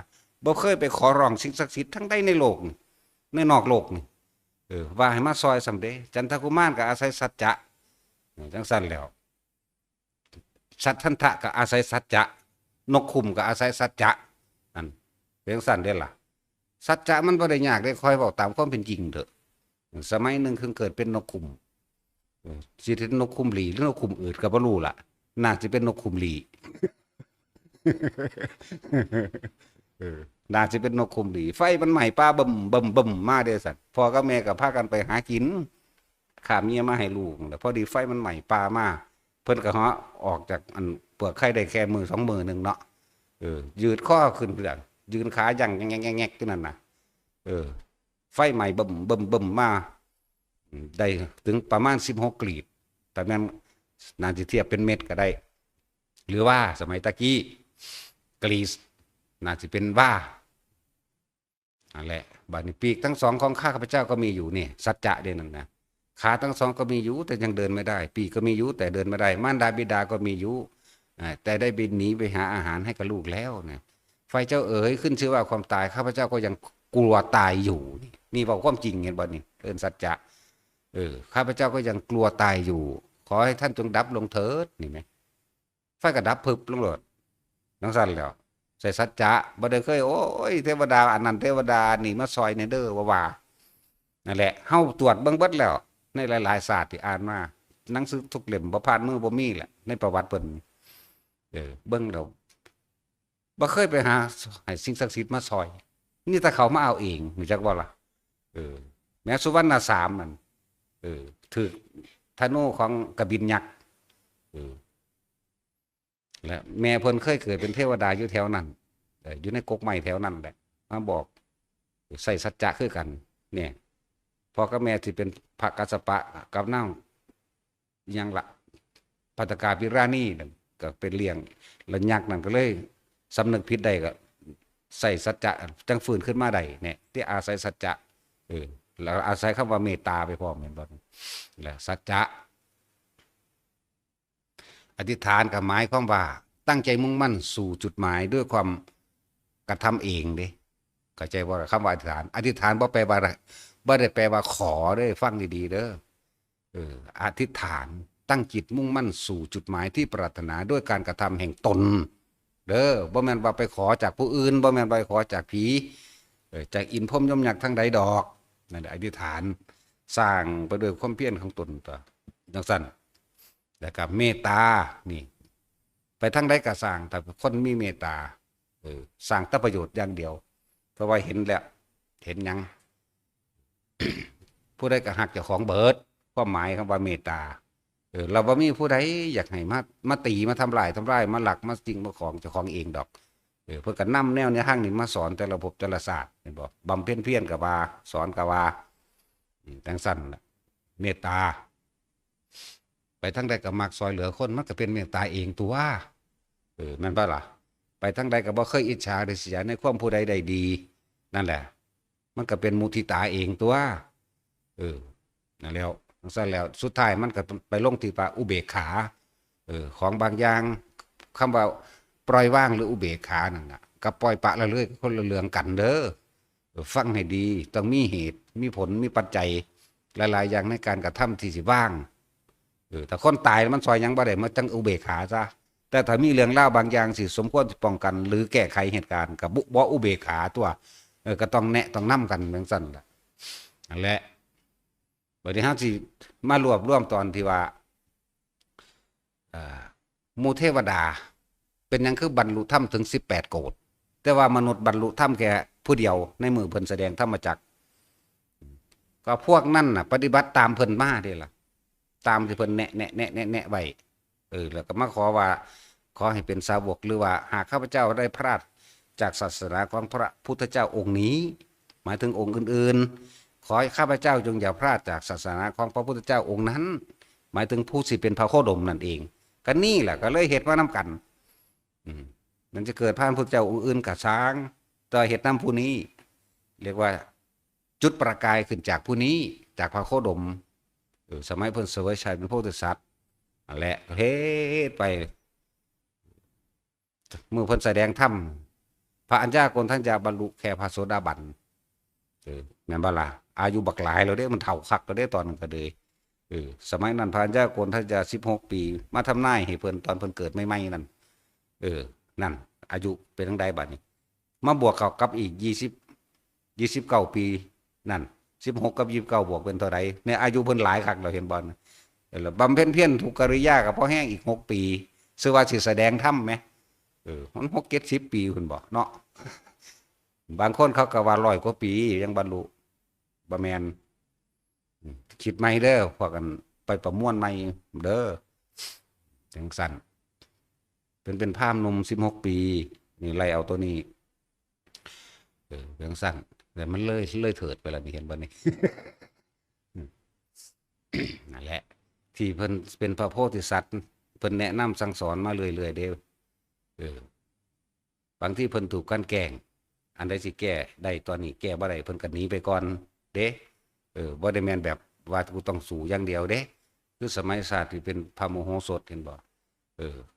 บ่เคยไปขอร้องสิ่งศักดิ์สิทธิ์ทั้งใดในโลกนี่ในนอกโลกนี่ว่าให้มาซอยสำเร็จจันทกุมารก็อาศัยสัจจะจังสั้นแล้วสัทธันทะก็อาศัยสัจจะนกขุมก็อาศัยสัจจะนั่นเป็นจังสั้นเด้ล่ะสัจจะมันบ่ได้ยากได้คอยบอกตามความเป็นจริงเถอะสมัยหนึ่งเกิดเป็นนกขุมสิเป็นนกขุมหลีหรือนกขุมอื่นก็บ่รู้ล่ะน่าจะเป็นนกขุมหลี น่าจะเป็นนกขุมหลีไฟมันไหม้ป้าบิ่มมาเด้อสัตว์พ่อกับแม่ก็พากันไปหากินข้าเมียมาให้ลูกแล้วพอดีไฟมันไหม้ปลามาเพิ่นก็เหาะออกจากอันเปลือกไข่ได้แค่มือ2 มือนึงเนาะยืดข้อขึ้นเรื่องยืนขายั่งแงกๆอยู่นั่นน่ะไฟไหม้บิ่มมาได้ถึงประมาณ16 กรีดแต่แม่นน่าจะเทียบเป็นเม็ดก็ได้หรือว่าสมัยตะกี้กรีซน่าจะเป็นว่านั่นแหละบาดนี้ปีกทั้ง2ของข้าพเจ้าก็มีอยู่นี่สัจจะเด่นนั่นนะขาทั้ง2ก็มีอยู่แต่ยังเดินไม่ได้ปีกก็มีอยู่แต่เดินไม่ได้มารดาบิดาก็มีอยู่แต่ได้บินหนีไปหาอาหารให้กับลูกแล้วนะไฟเจ้าเอ๋ยขึ้นชื่อว่าความตายข้าพเจ้าก็ยังกลัวตายอยู่นี่บอกความจริงเห็นบ่นี่เอิ้นสัจจะข้าพเจ้าก็ยังกลัวตายอยู่ขอให้ท่านจงดับลงเถิดนี่ไหมไฟก็ดับพึบลงโลดจังซั่นแล้วใส่สัจจะบ่ได้เคยโอ้ยเทวดาอันนั้นเทวดานี่มาซอยในเด้อว่านั่นแหละเฮาตรวจเบิ่งเบิดแล้วในหลายๆศาสตร์ที่อ่านมาหนังสือทุกเล่มบ่ผ่านมือบ่มีแหละในประวัติเพิ่นเบิ่งแล้วบ่เคยไปหาให้สิ่งศักดิ์สิทธิ์มาซอยนี่ถ้าเขามาเอาเองรู้จักบ่ล่ะแม้สุวรรณสามนั่นถูกธนูของกบินยักษ์และแม่เพิ่นเคยเกิดเป็นเทวดาอยู่แถวนั้นอยู่ในกกไม้แถวนั้นแหละมาบอก ใส่สัจจะคือกันเนี่ยพ่อกับแม่ที่เป็นพระกัสสปะกับนางยังละปัตตกาภิราณีนั่นก็เป็นเลี้ยงแล้วยักษ์นั่นก็เลยสำนึกผิดได้ก็ใส่สัจจะจังฟื้นขึ้นมาได้เนี่ยที่อาศัยสัจจะแล้วอาศัยคำว่าเมตตาไปพร้อมเหมือนบ่แล้วสัจจะอธิษฐานกับหมายความว่าตั้งใจมุ่งมั่นสู่จุดหมายด้วยความกระทำเองเด้เข้าใจว่าคำว่าอธิษฐานอธิษฐานบ่แปลว่าบ่ได้แปลว่าขอเด้อฟังดีๆเด้ออธิษฐานตั้งจิตมุ่งมั่นสู่จุดหมายที่ปรารถนาด้วยการกระทำแห่งตนเด้อบ่แม่นว่าไปขอจากผู้อื่นบ่แม่นไปขอจากผีจากอินพรหมยมยักษ์ทั้งใดดอกนั่นแหละอธิษฐานสร้างไปด้วยความเพียรของตนต่อจังซั่นแล้วก็เมตตานี่ไปทั้งใดก็สร้างแต่คนมีเมตตาสร้างแต่ประโยชน์อย่างเดียวเพราะว่าเห็นแล้วเห็นยัง ผู้ใดก็หักเจ้าของเบิดความหมายคำว่าเมตตาเราบ่มีผู้ใดอยากให้มาตีมาทำลายมาหลักมาจริงมาของเจ้าของเองดอกเพื่อกันนำแนวเนี้ยห้างนี้มาสอนแต่ระบบแต่ละศาสตร์เห็นบ่บำเพ็ญเพียรกับว่าสอนกับว่าจังสั้นเมตตาไปทั้งใดก็มักซอยเหลือคนมันก็เป็นเมตตาเองตัวแม่นป่ะล่ะไปทั้งใดก็บ่เคยอิจฉาริษยาในความผู้ใดใดดีนั่นแหละมันก็เป็นมุทิตาเองตัวนั่นแล้วจังซั่นแล้วสุดท้ายมันก็ไปลงที่ว่าอุเบกขาของบางอย่างคำว่าปล่อยว่างหรืออุเบกขานั่นน่ะกับปล่อยปะละเลยคนละเรื่องกันเด้อฟังให้ดีต้องมีเหตุมีผลมีปัจจัยหลายๆอย่างในการกระทำที่สิว่างแต่คนตายมันซอยยังบ่ได้มันจังอุเบกขาซะแต่ถ้ามีเรื่องเล่าบางอย่างสิสมควรสิป้องกันหรือแก้ไขเหตุการณ์กับบ่อุเบกขาตัวก็ต้องแนะต้องนำกันจังซั่นล่ะนั่นแหละบัดนี้เฮาสิมารวบรวมตอนที่ว่าหมู่เทวดาเป็นหยังคือบรรลุธรรมถึง18โกฏแต่ว่ามนุษย์บรรลุธรรมแค่ผู้เดียวในมือเพิ่นแสดงธรรมจักรก็พวกนั้นน่ะปฏิบัติตามเพิ่นมาเด้ล่ะตามที่เพิ่นแนะไว้แล้วก็มาขอว่าขอให้เป็นสาวกหรือว่าหากข้าพเจ้าได้พลาดจากศาสนาของพระพุทธเจ้าองค์นี้หมายถึงองค์อื่นๆขอให้ข้าพเจ้าจงอย่าพลาดจากศาสนาของพระพุทธเจ้าองค์นั้นหมายถึงผู้สิเป็นพระโคดมนั่นเองก็นี่แหละก็เลยเหตุว่าน้ำกันมันจะเกิดพระพุทธเจ้าองค์อื่นกับช้างต่อเหตุน้ำผู้นี้เรียกว่าจุดประกายขึ้นจากผู้นี้จากพระโคดมสมัยเพิ่นเสวยชัยเป็นพระโพธิสัตว์นั่นแหละเฮ็ดไปเมื่อเพิ่นแสดงธรรมพระอัญญาโกณทัญญาบรรลุแค่พระโสดาบันแม่นบ่ล่ะอายุบักหลายแล้วเด้มันเฒ่าคักแล้วเด้ตอนนั้นก็เลยสมัยนั้นพระอัญญาโกณทัญญา16ปีมาทำนายให้เพิ่นตอนเพิ่นเกิดใหม่ๆนั่นนั่นอายุเป็นจังไดบัดนี้มาบวกกับอีก29ปีนั่น16กับ29บวกเป็นเท่าใดเนี่ยอายุเพิ่นหลายคักเราเห็นบ่แล้วบำเพ็ญเพียรทุกกิริยาก็พอแห้งอีก6ปีซึ่งว่าสิแสดงธรรมแหมมัน6 70ปีเพิ่นบ่เนาะบางคนเขาก็ว่า100กว่าปียังบรรลุบ่แม่นคิดใหม่เด้อพวกกันไปประมวลใหม่เด้อจังซั่นเป็นภาพหนุ่ม16ปีนี่ไล่เอาตัวนี้จังซั่นแต่มันเลยเถิดไปแล้วนี่เห็นบ่นี่ นั่นแหละที่เพิ่นเป็นพระโพธิสัตว์เพิ่นแนะนำสั่งสอนมาเรื่อยๆเด้บางที่เพิ่นถูกกันแกล้งอันใดสิแก้ได้ตอนนี้แก้บ่ได้เพิ่นก็หนีไปก่อนเด้บ่ได้แม่นแบบว่ากูต้องสู้อย่างเดียวเด้คือสมัยศาสตร์ที่เป็นพระโมโหสถเห็นบ่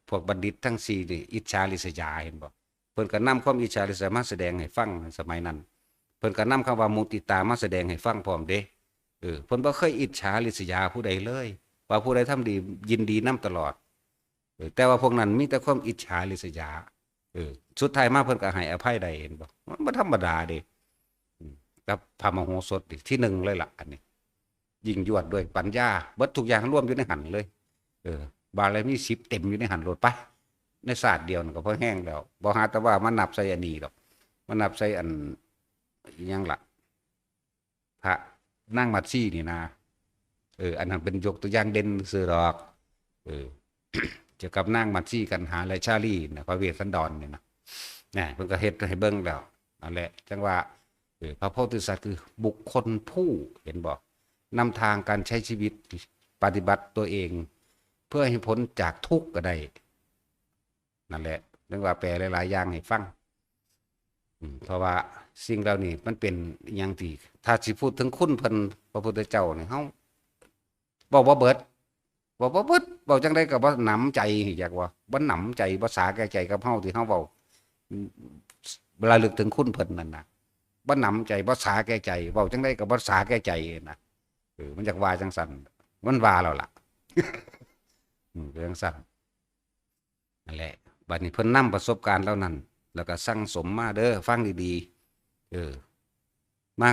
พวกบัณฑิตทั้ง4นี่อิจฉาริษยาเห็นบ่เพิ่นก็นำความอิจฉาริษยามาแสดงให้ฟังสมัยนั้นเพิ่นก็นำคำว่ามุติตามาแสดงให้ฟังพร้อมเด้เพิ่นบ่เคยอิจฉาริษยาผู้ใดเลยว่าผู้ใดทำดียินดีนำตลอดแต่ว่าพวกนั้นมีแต่ความอิจฉาริษยาสุดท้ายมาเพิ่นก็ให้อภัยได้เห็นบ่มันบ่ธรรมดาเด้กับพระมโหสถที่1เลยล่ะอันนี้ยิ่งยวดด้วยปัญญาเบิดทุกอย่างรวมอยู่ในหันเลยบารมี10เต็มอยู่ในหันโลดไปในศาสตร์เดียวก็พอแห้งแล้วบ่หาแต่ว่ามันนับใส่อันนี้ดอกมันนับใส่อันอีหยังล่ะพระนางมัตสีนี่นะอันนั้นเป็นยกตัวอย่างเด่นซื่อดอกเกี่ยวกับนางมัตสีกันหาและชาลีนะพระเวสสันดรนี่นะเพิ่นก็เฮ็ดให้เบิ่งแล้วนั่นแหละจังว่า พระโพธิสัตว์คือบุคคลผู้เห็นบอกนำทางการใช้ชีวิตปฏิบัติตัวเอง เพื่อให้พ้นจากทุกข์ก็ได้นั่นแหละเรื่องว่าแปลหลายๆอย่างให้ฟังเพราะว่าสิ่งเหล่านี้มันเป็นอย่างที่ถ้าสิพูดถึงคุณเพิ่นพระพุทธเจ้าเนี่ยเฮาบอกว่าเบิดบอกจังได๋ก็บ่หนำใจอยากว่าบ่หนำใจบ่สาแก่ใจกับเฮาที่เฮาเว้าระลึกถึงคุณเพิ่นนั่นน่ะบ่หนำใจบ่สาแก่ใจเว้าจังได๋ก็บ่สาแก่ใจนะมันอยากว่าจังซั่นมันว่าแล้วล่ะเป็นจังซั่นนั่นแหละบัดนี้เพิ่นนำประสบการณ์เหล่านั้นแล้วก็สั่งสมมาเด้อฟังดีๆมา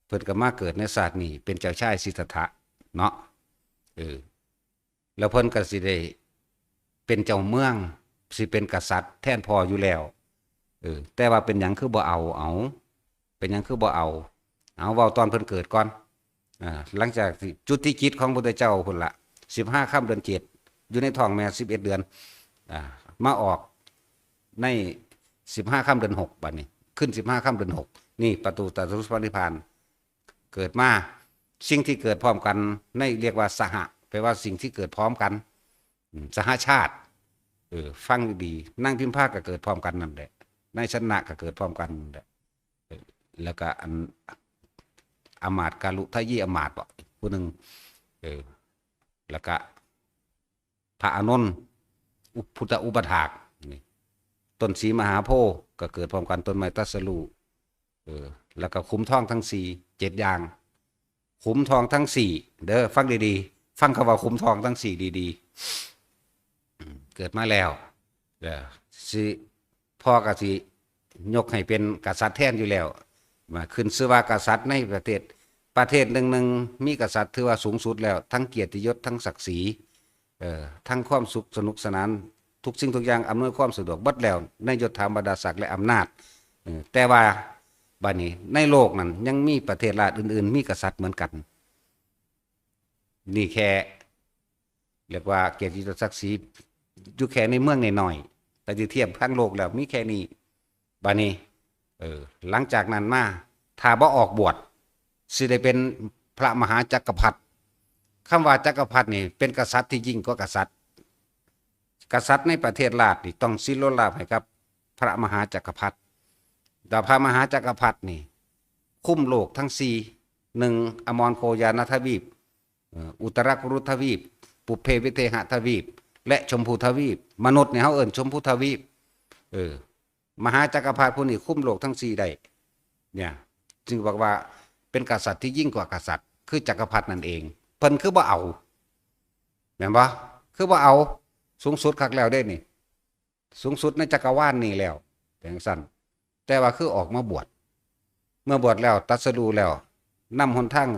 เพิ่นก็มาเกิดในศาสตร์นี้เป็นเจ้าชายสิทธัตถะเนาะแล้วเพิ่นก็สิได้เป็นเจ้าเมืองสิเป็นกษัตริย์แทนพ่ออยู่แล้วแต่ว่าเป็นหยังคือบ่เอาเป็นหยังคือบ่เอาเว้าตอนเพิ่นเกิดก่อนหลังจากจุติจิตของพระพุทธเจ้าพุ่นละ15ค่ำเดือน7อยู่ในท้องแม่11เดือนมาออกใน15ค่ำเดือน6บัดนี้ขึ้น15ค่ำเดือน6นี่ประตูตรัสรู้พระนิพพานเกิดมาสิ่งที่เกิดพร้อมกันในเรียกว่าสหะแปลว่าสิ่งที่เกิดพร้อมกันสหชาติฟังดีนั่งพิมพ์ภาคก็เกิดพร้อมกันนั่นแหละในชนะก็เกิดพร้อมกันนั่นแหละแล้วก็อันอมาตย์กาลุทยีอมาตย์ผู้หนึ่งแล้วก็พระอานนท์พุทธอุปถากนี่ต้นศรีมหาโพธิ์ก็เกิดพร้อมกันต้นไม้ตรัสรู้แล้วก็ขุมทองทั้ง4 7อย่างขุมทองทั้ง4เด้อฟังดีๆฟังคำว่าขุมทองทั้ง4ดีๆเกิดมาแล้วสิพ่อก็สิยกให้เป็นกษัตริย์แทนอยู่แล้วมาขึ้นชื่อว่ากษัตริย์ในประเทศหนึ่งมีกษัตริย์ถือว่าสูงสุดแล้วทั้งเกียรติยศทั้งศักดิ์ศรีทั้งความสุขสนุกสนานทุกสิ่งทุกอย่างอำนวยความสะดวกเบิดแล้วในยศถาบรรดาศักดิ์และอำนาจแต่ว่าบัดนี้ในโลกนั้นยังมีประเทศราชอื่นๆมีกษัตริย์เหมือนกันนี่แค่เรียกว่าเกียรติยศศักดิ์ศรีอยู่แค่ในเมืองน้อยๆแต่ที่เทียบทั้งโลกแล้วมีแค่นี้บัดนี้หลังจากนั้นมาถ้าบ่ออกบวชสิได้เป็นพระมหาจักรพรรดิคำว่าจักรพรรดินี่เป็นกษัตริย์ที่ยิ่งกว่ากษัตริย์ในประเทศราชนี่ต้องสิ้นลดลาภให้กับพระมหาจักรพรรดิแต่พระมหาจักรพรรดินี่คุ้มโลกทั้ง1อมรโคยานทวีปอุตรกุรุทวีปปุเพวิเทหทวีปและชมพูทวีปมนุษย์เนี่ยเขาเอิ้นชมพูทวีปมหาจักรพรรดิผู้นี้คุ้มโลกทั้ง4ได้เนี่ยจึงบอกว่าเป็นกษัตริย์ที่ยิ่งกว่ากษัตริย์คือจักรพรรดินั่นเองเพิ่นคือบ่เอาแม่นบ่คือบ่เอาสูงสุดคักแล้วได้นี่สูงสุดในจักรวาลนี่แล้วแต่จังซั่นแต่ว่าคือออกมาบวชเมื่อบวชแล้วตรัสรู้แล้วนำหนทาง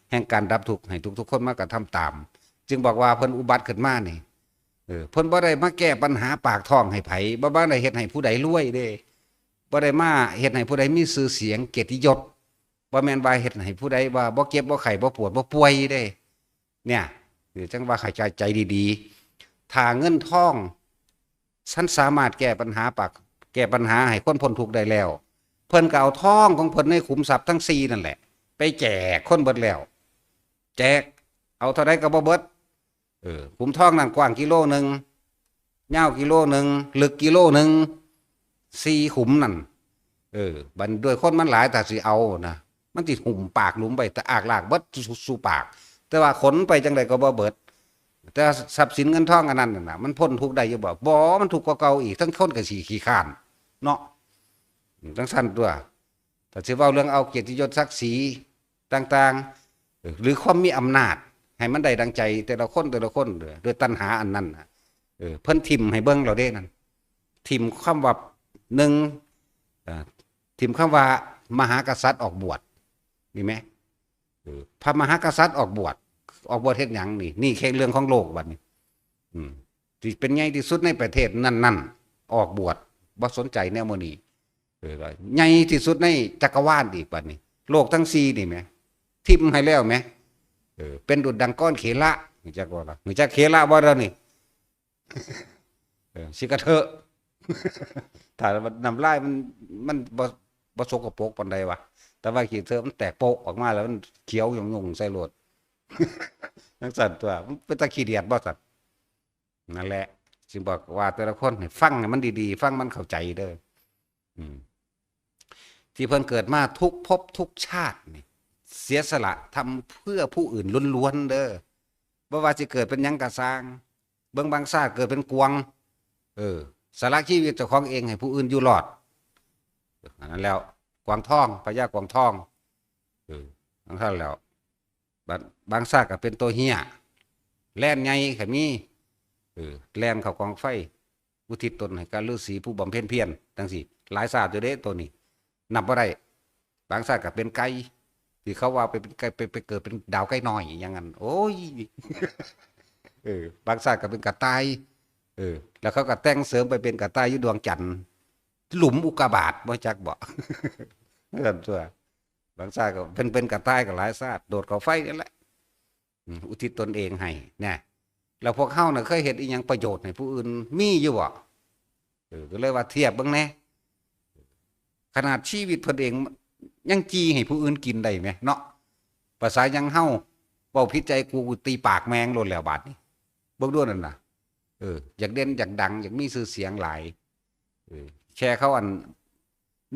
แห่งการดับทุกข์ให้ทุกๆคนมากระทำตามจึงบอกว่าเพิ่นอุบัติขึ้นมานี่เพิ่นบ่ได้มาแก้ปัญหาปากท้องให้ไผบ่ได้เฮ็ดให้ผู้ใดรวยเด้บ่ได้มาเฮ็ดให้ผู้ใดมีชื่อเสียงเกียรติยศบ่แม่นว่าเฮ็ดให้ผู้ใดว่าบ่เจ็บบ่ไข้บ่ปวดบ่ป่วยเด้เนี่ยจังว่าให้ใจดีๆถ้าเงินทองฉันสามารถแก้ปัญหาให้คนพ้นทุกข์ได้แล้วเพิ่นก็เอาทองของเพิ่นในขุมทรัพย์ทั้ง4นั่นแหละไปแจกคนเบิดแล้วแจกเอาเท่าใดก็บ่เบิดขุมทองนั่นกว้างกิโลนึงยาวกิโลนึงลึกกิโลนึง4ขุมนั่นบัดด้วยคนมันหลายถ้าสิเอานะมันสิหุ่มปากหลุมไปแต่อากลากเบิดสู่ปากแต่ว่าขนไปจังไดก็บ่เบิดแต่ทรัพย์สินเงินทองอันนั้นน่ะมันพ้นทุกข์ได้อยู่บ่มันทุกข์กว่าเก่าอีกทั้งคนก็สิขี้ข้านเนาะจังซั่นตัวถ้าสิเว้าเรื่องเอาเกียรติยศศักดิ์ศรีต่างๆหรือความมีอำนาจให้มันได้ดังใจแต่ละคนด้วยตัณหาอันนั้นเพิ่นทิ่มให้เบิ่งเราเด้นั่นทิ่มคำว่าทิ่มคำว่ามหากษัตริย์ออกบวชมีไหมพระมหากษัตริย์ออกบวชเฮ็ดหยังนี่แค่เรื่องของโลกบัดนี้ที่เป็นใหญ่ที่สุดในประเทศนั่นออกบวชบ่สนใจแนวมื้อนี้ใหญ่ที่สุดในจักรวาลอีกบัดนี้โลกทั้ง4นี่แหมทิ่มให้แล้วแหมเป็นดุจดังก้อนเขละรู้จักบ่ล่ะรู้จักเขละบ่ล่ะนี่สิกระเทอะถ้าน้ำลายมันบ่ บ่สกปรกปานใดวะแต่ว่าขี้เถ้อมันแตกโปะออกมาแล้วมันเขียวหยุ่งๆใส่รถจังซั่นตัวมันเป็นตาขี้เดียดบ่ซั่นนั่นแหละจึงบอกว่าแต่ละคนให้ฟังให้มันดีๆฟังมันเข้าใจเด้ออืมที่เพิ่นเกิดมาทุกภพทุกชาตินี่เสียสละทำเพื่อผู้อื่นล้วนๆเด้อบ่ว่าสิเกิดเป็นหยังก็สร้างเบิ่งบางชาติเกิดเป็นกวางสละชีวิตเจ้าของเองให้ผู้อื่นอยู่รอดอันนั้นแล้วกวางทองพญากวางทองทั้งท่านแล้วบางชาติก็เป็นตัวเหี้ยแล่นใหญ่ก็มีแล่นเข้ากองไฟอุทิศตนให้กับฤาษีผู้บำเพ็ญเพียรจังซี่หลายชาติอยู่เด้ตัวนี้นับบ่ได้บางชาติก็เป็นไก่ที่เขาว่าไปเป็นไก่ไปเกิดเป็นดาวไก่น้อยอย่างนั้นโอ้ยบางชาติก็เป็นกระต่ายแล้วเขาก็แต่งเสริมไปเป็นกระต่ายอยู่ดวงจันทร์หลุมอุกกาบาตบ่จักบ่นั่นตัวบางชาติก็เป็นกระต่ายก็หลายชาติโดดเข้าไฟนั่นแหละอุทิศตนเองให้แน่แล้วพวกเฮาน่ะเคยเฮ็ดอีหยังประโยชน์ให้ผู้อื่นมีอยู่บ่ก็เลยว่าเทียบเบิ่งแน่ขนาดชีวิตเพิ่นเองยังจีให้ผู้อื่นกินได้แหมเนาะภาษายังเฮาเว้าผิดใจกูตีปากแมงโลดแล้วบาดนี้เบิ่งด้วยนั่นน่ะอยากเด่นอยากดังอยากมีชื่อเสียงหลายแค่เขาอัน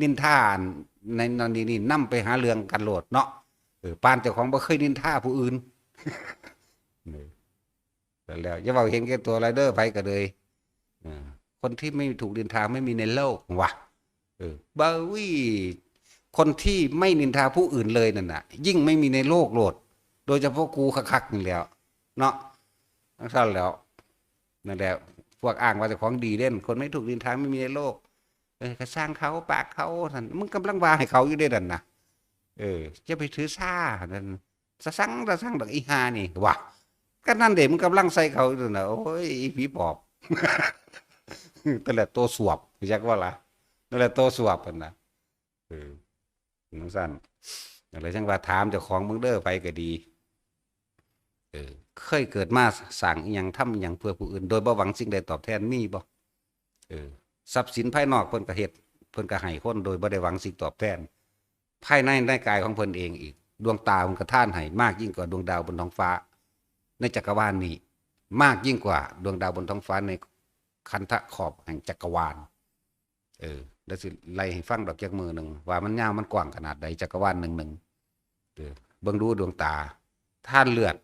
นินทาในนนนี่นำไปหาเรื่องกันโลดเนาะปานเจ้าของบ่เคยนินทาผู้อื่นแล้วอย่าเว้าเห็นแก่ตัวไรเด้อไผก็เลยคนที่ไม่ถูกนินทาไม่มีในโลกว่ะบ่วิคนที่ไม่นินทาผู้อื่นเลยนั่นน่ะยิ่งไม่มีในโลกโลดโดยเฉพาะกูคักๆนี่แล้วเนาะทั้งนั้นแล้วนั่นแหละพวกอ้างว่าเจ้าของดีเด่นคนไม่ถูกนินทาไม่มีในโลกก็สร้างเขาปากเขาท่านมึงกำลังว่าให้เขาอยู่ได้ดันนะจะไปถือซ่านั่นสะสั่งดอกอีหานี่ว่ะก็นั่นเด็มึงกำลังใส่เขาอยู่นะโอ้ยอีผีปอบนั่นแหละตัวสวบอยากว่าล่ะนั่นแหละตัวสวบนะน้องสั้นอะไรช่างว่าถามเจ้าของมึงเด้อไปก็ดีเคยเกิดมาสั่งอย่างทำอย่างเพื่อผู้อื่นโดยบ่หวังสิ่งใดตอบแทนมีบ่ทรัพย์สินภายนอกเพิ่นก็เฮ็ดเพิ่นก็ให้คนโดยบ่ได้หวังสิ่งตอบแทนภายในกายของเพิ่นเองอีกดวงตาเพิ่นก็ท่านให้มากยิ่งกว่าดวงดาวบนท้องฟ้าในจักรวาลนี้มากยิ่งกว่าดวงดาวบนท้องฟ้าในคันธขอบแห่งจักรวาลเดี๋ยวสิไล่ให้ฟังดอกจักมือหนึ่งว่ามันยาวมันกว้างขนาดใดจักรวาลหนึ่งเบิ่งดูดวงตาท่านเลือด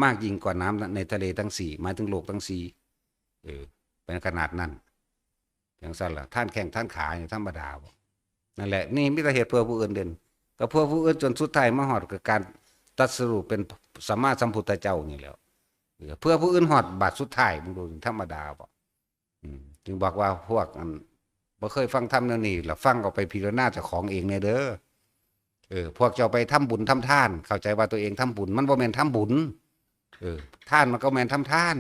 มากยิ่งกว่าน้ำในทะเลทั้งสี่หมายถึงโลกทั้งสี่เป็นขนาดนั้นอย่างสั้นล่ะท่านแข่งท่านขาอย่างธรรมดาบ่นั่นแหละนี่มิตรเหตุเพื่อผู้อื่นเด่นก็เพื่อผู้อื่นจนสุดท้ายมาหอดกับการตรัสรู้เป็นสัมมาสัมพุทธเจ้านี่แล้วเพื่อผู้อื่นหอดบาทสุดท้ายมึงดูธรรมดาบ่จึงบอกว่าพวกบ่เคยฟังธรรมแนวนี้ล่ะฟังเอาไปพิจารณาเจ้าของเองเนี่ยเด้อพวกเจ้าไปทำบุญทำทานเข้าใจว่าตัวเองทำบุญมันบ่แม่นทำบุญท่านมันก็แม่นทำทาน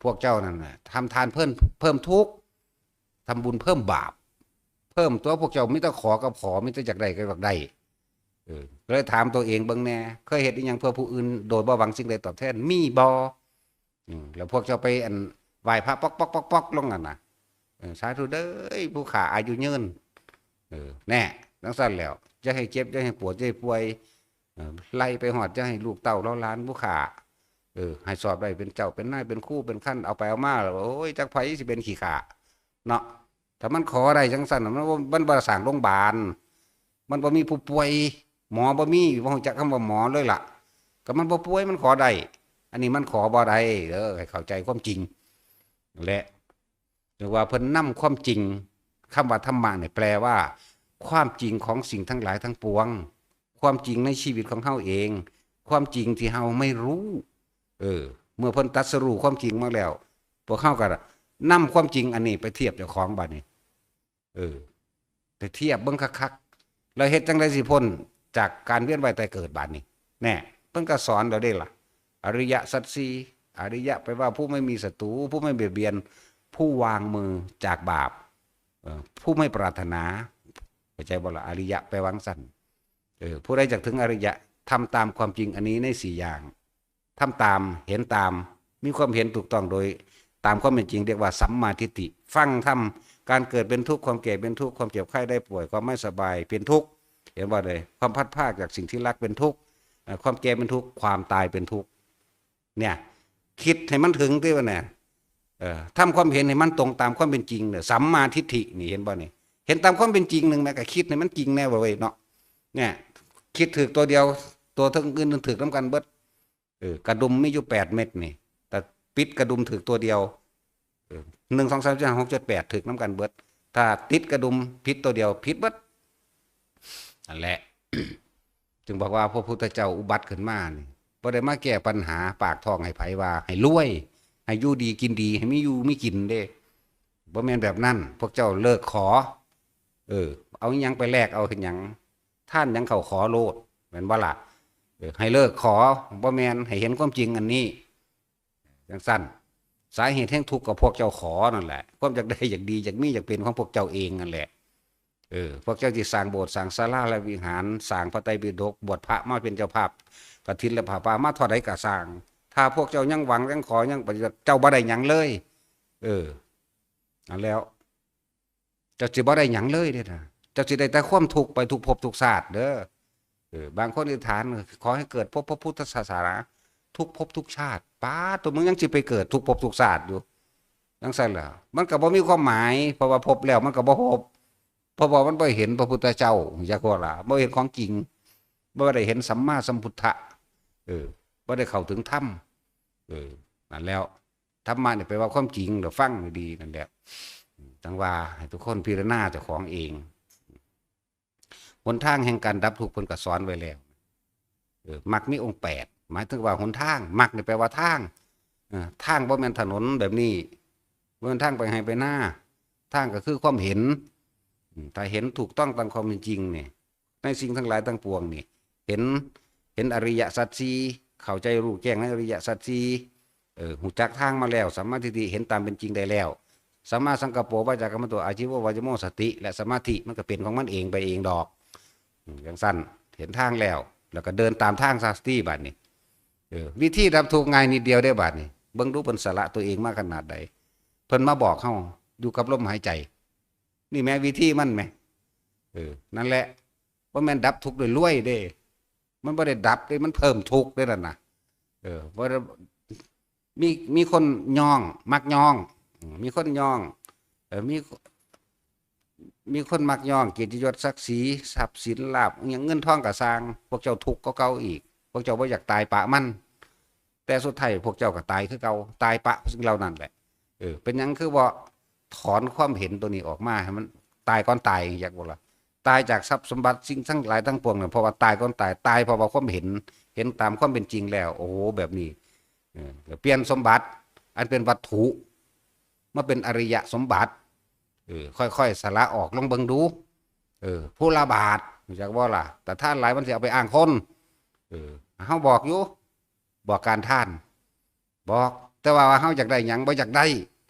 พวกเจ้านั่นน่ะทำทานเพิ่มทุกข์ทำบุญเพิ่มบาปเพิ่มตัวพวกเจ้ามิแต่ขอกับขอมิแต่จากใดก็จากใดเลยถามตัวเองเบิ่งแน่เคยเฮ็ดอีหยังเพื่อผู้อื่นโดยบ่หวังสิ่งใดตอบแทนมีบ่แล้วพวกเจ้าไปไหว้พระป๊อกลงนั่นน่ะสาธุเด้อผู้ขาอายุยืนแน่จังซั่นแล้วจะให้เจ็บจะให้ปวดจะให้ป่วยไล่ไปหอดจะให้ลูกเต้าเล้าล้านผู้ขาให้สอบได้เป็นเจ้าเป็นนายเป็นครูเป็นขั้นเอาไปเอามาแล้วโอ้ยจักไผสิเป็นขี้ขาเนาะถ้ามันขอได้จังซั่นมันบ่สร้างโรงพยาบาลมันบ่มีผู้ป่วยหมอบ่มีบ่ฮู้จักคำว่าหมอเลยล่ะก็มันบ่ป่วยมันขอได้อันนี้มันขอบ่ได้ให้เข้าใจความจริงและหรือว่าเพิ่นนำความจริงคำว่าธรรมะเนี่ยแปลว่าความจริงของสิ่งทั้งหลายทั้งปวงความจริงในชีวิตของเฮาเองความจริงที่เฮาไม่รู้เมื่อเพิ่นตรัสรู้ความจริงมาแล้วพวกเฮาก็นำความจริงอันนี้ไปเทียบเจ้าของบัดนี้ไปเทียบเบิ่งคักๆแล้วเฮ็ดจังได๋สิพ้นจากการเวียนว่ายตายเกิดบัดนี้แน่เพิ่นก็สอนเราได้ล่ะอริยสัจสี่อริยะแปลว่าผู้ไม่มีศัตรูผู้ไม่เบียดเบียนผู้วางมือจากบาปผู้ไม่ปรารถนาเข้าใจบ่ล่ะอริยะแปลว่าสั่นผู้ใดจักถึงอริยะทำตามความจริงอันนี้ใน4อย่างทำตามเห็นตามมีความเห็นถูกต้องโดยตามความเป็นจริงเรียกว่าสัมมาทิฏฐิฟังธรรม การเกิดเป็นทุกข์ความแก่เป็นทุกข์ความเจ็บไข้ได้ป่วยความไม่สบายเป็นทุกข์เห็นว่าเลยความพัดพรากจากสิ่งที่รักเป็นทุกข์ความแก่เป็นทุกข์ความตายเป็นทุกข์เนี่ยคิดให้มันถึงที่ว่าเนี่ยทำความเห็นให้มันตรงตามความเป็นจริงเนี่ยสัมมาทิฏฐินี่เห็นบ่เนี่ยเห็นตามความเป็นจริงหนึ่งแม่ก็คิดให้มันจริงแน่บ่เว้ยเนาะเนี่ยคิดถึกตัวเดียวตัวทั้งอื่นถึกน้ำกันเบิดกระดุมมีอยู่8 เม็ดนี่แต่ปิดกระดุมถึกตัวเดียว1 2 3 4 5 6 7 8ถึกน้ำกันเบิดถ้าติดกระดุมพิษตัวเดียวพิษเบิดนั่นแหละ จึงบอกว่าพระพุทธเจ้าอุบัติขึ้นมานี่บ่ได้มาแก้ปัญหาปากท้องให้ไผว่าให้รวยให้อยู่ดีกินดีให้มีอยู่มีกินเด้บ่แม่นแบบนั้นพวกเจ้าเลิกขอเอาหยังไปแลกเอาเฮ็ดหยังท่านยังเข้าขอโลดแม่นบ่ล่ะให้เลิกขอบ่แม่นให้เห็นความจริงอันนี้จังซั่นสาเหตุแห่งทุกข์ก็พวกเจ้าขอนั่นแหละความอยากได้อยากดีอยากมีอยากเป็นของพวกเจ้าเองนั่นแหละพวกเจ้าที่สร้างโบสถ์สร้างศาลาและวิหารสร้างพระไตรปิฎกบวชพระมาเป็นเจ้าภาพกฐินและผ้าป่ามาเท่าใดก็สร้างถ้าพวกเจ้ายังหวังยังขอยังปฏิบัติเจ้าบ่ได้หยังเลยนั่นแล้วเจ้าสิบ่ได้หยังเลยเด้อนะเจ้าสิได้แต่ความทุกข์ไปทุกภพทุกชาติเด้อบางคนอธิษฐานขอให้เกิดพระพุทธศาสนาทุกภพทุกชาติป้าตัวมึงยังสิไปเกิดทุกภพทุกชาติอยู่จังซั่นล่ะมันก็บ่มีความหมายเพราะว่าพบแล้วมันก็บ่พบเพราะว่ามันบ่เห็นพระพุทธเจ้าจักว่าล่ะบ่เห็นของจริงบ่ได้เห็นสัมมาสัมพุทธะบ่ได้เข้าถึงธรรมนั่นแล้วธรรมะนี่แปลว่าความจริงเดี๋ยวฟังดีนั่นแหละจังว่าให้ทุกคนพิจารณาเจ้าของเองหนทางแห่งการดับทุกข์เพิ่นก็สอนไว้แล้วมรรคมีองค์8หมายถึงว่าหนทางมรรคนี่แปลว่าทางทางบ่แม่นถนนแบบนี้บ่แม่นทางไปให้ไปหน้าทางก็คือความเห็นถ้าเห็นถูกต้องตามความเป็นจริงนี่ในสิ่งทั้งหลายทั้งปวงนี่เห็นอริยสัจสี่เข้าใจรู้แจ้งในอริยสัจสี่หูจักทางมาแล้วสัมมาทิฏฐิเห็นตามเป็นจริงได้แล้วสัมมาสังกัปโปวาจากรรมตัวอาชีววายโมสติและสมาธิมันก็เป็นของมันเองไปเองดอกอย่างสั้นเห็นทางแล้วก็เดินตามทางสติบัดนี้วิธีดับทุกข์ง่ายนิดเดียวได้บัดนี้เบิ่งดูเพิ่นสละตัวเองมากขนาดใดเพิ่นมาบอกเฮาอยู่กับลมหายใจนี่แม้วิธีมันแม่นั่นแหละว่าแม่นดับทุกข์ด้วยรวยเด้มันบ่ได้ดับเด้มันเพิ่มทุกข์ได้นั่นน่ะว่ามีคนย่องมักย่องมีคนย่องมีคนมักย่องเกียรติยศศักดิ์ศรีทรัพย์สินลาภอย่างเงินทองก็สร้างพวกเจ้าทุกข์ก็เก่าอีกพวกเจ้าบ่อยากตายปะมันแต่สุดท้ายพวกเจ้าก็ตายคือเก่าตายปะสิ่งเหล่านั้นแหละเป็นหยังคือว่าถอนความเห็นตัวนี้ออกมาให้มันตายก่อนตายอยากบอกล่ะตายจากทรัพย์สมบัติสิ่งทั้งหลายทั้งปวงเนี่ยเพราะว่าตายก่อนตายเพราะว่าความเห็นตามความเป็นจริงแล้วโอ้โหแบบนี้เปลี่ยนสมบัติอันเป็นวัตถุมาเป็นอริยสมบัติค่อยๆสละออกลองเบิ่งดูผู้ละบาทอยากว่าล่ะแต่ท่านหลายมันสิเอาไปอ้างคนเฮาบอกอยู่บอกการท่านบอกแต่ว่าเฮาอยากได้หยังบ่อยากได้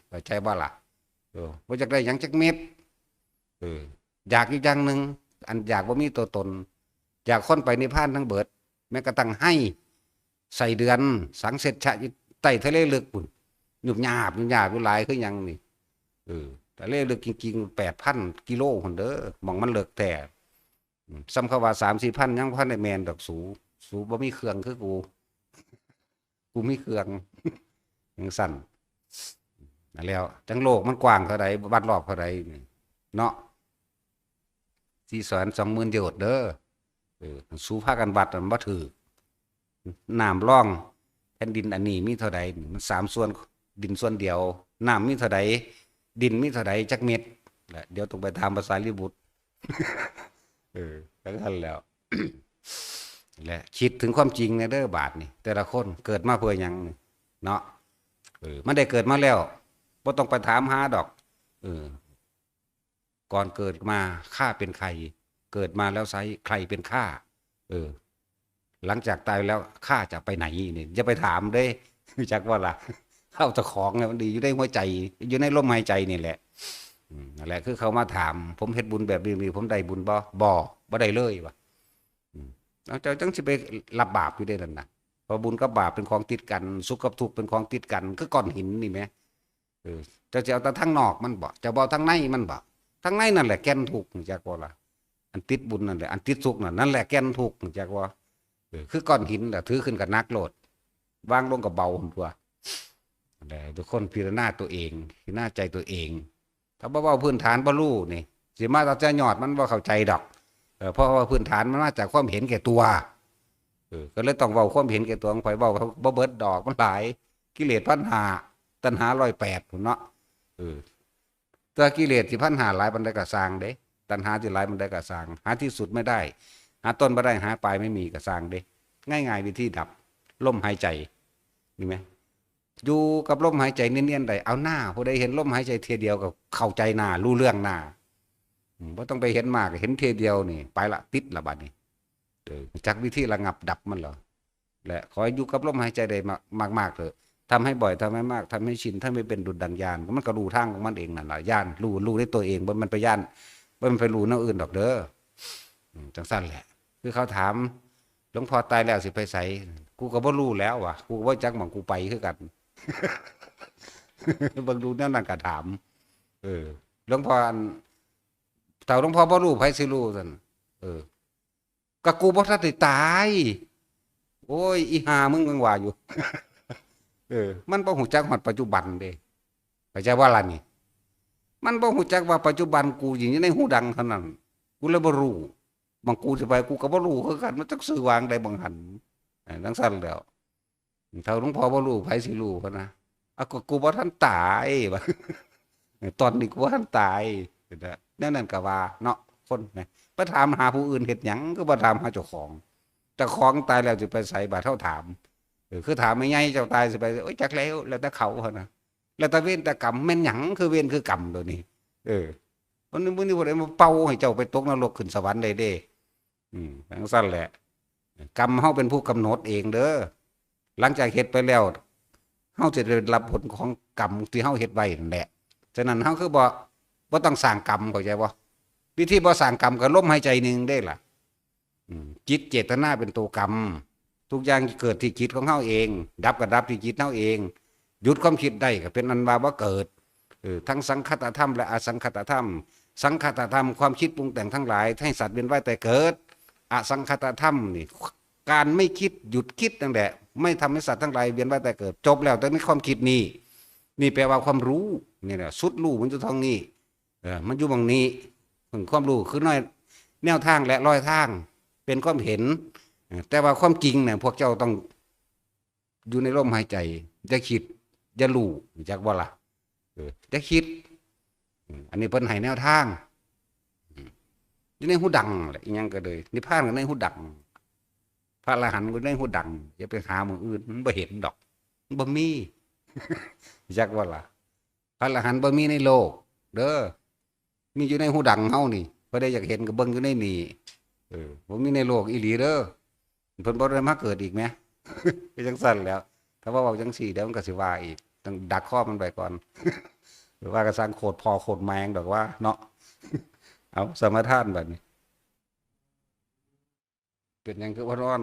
เข้าใจบ่ล่ะบ่อยากได้หยังจักเม็ดอยากอยู่อย่างหนึ่งอันอยากว่ามีตัวตนอยากคนไปนิพพานทั้งเบิดแม้กระทั่งให้ใส่เดือนสังเสร็จชะใต้ทะเลลึกปุ่นหยุบหยาบอยู่หลายคือหยังนี่ทะเลลึกจริงๆ8,000 กิโลคนเด้อมองมันเลิกแต่ซ้ำเขาว่า3-4 พันยังพันได้แมนดอกสูบ่มีเครื่องคือกูมีเครื่องยังสั่นนั่นแล้วจังโลกมันกว้างเท่าใดวัดรอบเท่าใดเนาะ420,000 โยชน์เด้อสู้พากันวัดมันบ่ถือน้ำร่องแผ่นดินอันนี้มีเท่าใดมัน3 ส่วนดินส่วนเดียวน้ำมีเท่าใดดินมีเท่าใดจักเม็ดแหละเดี๋ยวต้องไปถามภาษาลิบุตรแล้วกันแล้วแหละคิดถึงความจริงในเด้อบาทนี่แต่ละคนเกิดมาเพื่อหยังเนาะมันได้เกิดมาแล้วบ่ต้องไปถามหาดอกก่อนเกิดมาข้าเป็นใครเกิดมาแล้วไซใครเป็นข้าหลังจากตายแล้วข้าจะไปไหนนี่อย่าไปถามเด้จักว่าล่ะเข้าเจ้าของเนี่ยมันดีอยู่ในหัวใจอยู่ในลมหายใจนี่แหละนั่นแหละคือเขามาถามผมเฮ็ดบุญแบบนี้ผมได้บุญบ่ได้เลยว่ะเจ้าจังสิไปรับบาปอยู่ได้นั่นน่ะเพราะบุญกับบาปเป็นของติดกันสุขกับทุกข์เป็นของติดกันคือก้อนหินนี่แหม เจ้าจะเอาแต่ทั้งนอกมันบ่เจ้าบ่ทั้งในมันบ่ทั้งในนั่นแหละแก่นทุกข์จักว่าล่ะอันติดบุญนั่นแหละอันติดสุขนั่นแหละแก่นทุกข์จักว่าคือก้อนหินแหละถือขึ้นกับนักโลดวางลงกับเบาหุ่นตัวแต่ทุกคนพิจารณาตัวเองพิจารณาใจตัวเองถ้าบ่เว้าพื้นฐานบ่รู้นี่สิมาเอาแต่ยอดมันบ่เข้าใจดอกเพราะว่าพื้นฐานมันมาจากความเห็นแก่ตัวก็เลยต้องเว้าความเห็นแก่ตัวของข่อยเว้าบ่เบิดดอกมันหลายกิเลส1,500ตัณหา108พุ่นเนาะตัวกิเลสที่1,500หลายปานใดก็สร้างเด้ตัณหาที่หลายปานใดก็สร้างหาที่สุดไม่ได้หาต้นบ่ได้หาปลายไม่มีก็สร้างเด้ง่ายๆวิธีดับลมหายใจนี่มั้ยอยู่กับลมหายใจเนียนๆได้เอาหน้าผู้ใดเห็นลมหายใจเทียเดียวก็เข้าใจหน้ารู้เรื่องหน้าบ่ต้องไปเห็นมากเห็นเทียเดียวนี่ไปละติดละบัดนี้จักวิธีระงับดับมันเหรอและขอให้อยู่กับลมหายใจได้มากๆเถอะทำให้บ่อยทำให้มากทำให้ชินถ้าไม่เป็นดุจดังยานมันก็รู้ทางของมันเองนั่นแหละยานรู้ได้ตัวเองมันไปยานมันไปรู้แนวอื่นดอกเด้อจังสั้นแหละคือเขาถามหลวงพ่อตายแล้วสิไปไสกูก็บ่รู้แล้วว่ะกูบ่จักหม่องกูไปคือกันเบิ่งดูแนวนั้นก็ถามหลวงพ่อถ้าหลวงพ่อบ่รู้ไผสิรู้ซั่นก็กูบ่ทันได้ตายโอ้ยอีห่ามึงว่าอยู่มันบ่ฮู้จักฮอดปัจจุบันเด้เข้าใจว่าล่ะนี่มันบ่ฮู้จักว่าปัจจุบันกูอยู่ในหูดังเท่านั้นกูเลยบ่รู้บางกูสิไปกูก็บ่รู้คือกันมันจักสื่อวางได้บางหันจังซั่นแล้วถ้าหลวงพ่อบ่รู้ไผสิรู้พุ่นนะก็กูบ่ทันตายว่าตอนนี้กูบ่ทันตายแนวนั้นก็ว่าเนาะคนนะไปถามหาผู้อื่นเฮ็ดหยังก็บ่ถามหาเจ้าของเจ้าของตายแล้วสิไปไสบาดเฮาถามคือถามไม่ใหญ่เจ้าตายสิไปโอ๊ยจักแล้วแต่เขาหั่นน่ะแล้วแต่เวรแต่กรรมแม่นหยังคือเวรคือกรรมตัวนี้วันนี้มื้อนี้บ่ได้มาเป่าให้เจ้าไปตกนรกขึ้นสวรรค์ได้เด้จังซั่นแหละกรรมเฮาเป็นผู้กำหนดเองเด้อหลังจากเฮ็ดไปแล้วเฮาจะได้รับผลของกรรมที่เฮาเฮ็ดไว้นั่นแหละฉะนั้นเฮาคือบ่ต้องสร้างกรรมเข้าใจบ่วิธีบ่สร้างกรรมก็ลมหายใจนึงได้ล่ะจิตเจตนาเป็นตัวกรรมทุกอย่างเกิดที่จิตของเฮาเองดับก็ดับที่จิตเฮาเองหยุดความคิดได้ก็เป็นอันว่าบ่เกิดทั้งสังคตธรรมและอสังคตธรรมสังคตธรรมความคิดปรุงแต่งทั้งหลายให้สัตว์เวียนว่ายแต่เกิดอสังคตธรรมนี่การไม่คิดหยุดคิดนั่นแหละไม่ทำให้สัตว์ทั้งหลายเวียนว่ายแต่เกิดจบแล้วแต่ในความคิดนี่แปลว่าความรู้นี่แหละสุดรู้มันอยู่ทางนี้มันอยู่ตรงนี้ความรู้คือน้อยแนวทางและรอยทางเป็นความเห็นแต่ว่าความจริงเนี่ยพวกเจ้าต้องอยู่ในลมหายใจจะคิดจะรู้จักว่าล่ะจะคิดอันนี้เพิ่นให้แนวทางอยู่ในหูดังแหละอีหยังก็เลยนิพพานก็ในหูดังพระอรหันต์ก็ในหูดังอย่าไปหาหมู่อื่นมันบ่เห็นดอกมันบ่มีจักว่าล่ะพระอรหันต์บ่มีในโลกเด้อมีอยู่ในหูดังเฮานี่พอได้อยากเห็นก็เบิ่งอยู่ในนี่บ่มีในโลกอีหลีเด้อเพิ่นบ่ได้มาเกิดอีกแหมเป็นจังซั่นแล้วถ้าว่าเว้าจังซี่เดี๋ยวมันก็สิว่าอีกต้องดักคอมันไว้ก่อนหรือว่าก็สร้างโคตรพอโคตรแมงดอกว่าเนาะเอาสมทานบัดนี้เป็นหยังคือว่านอน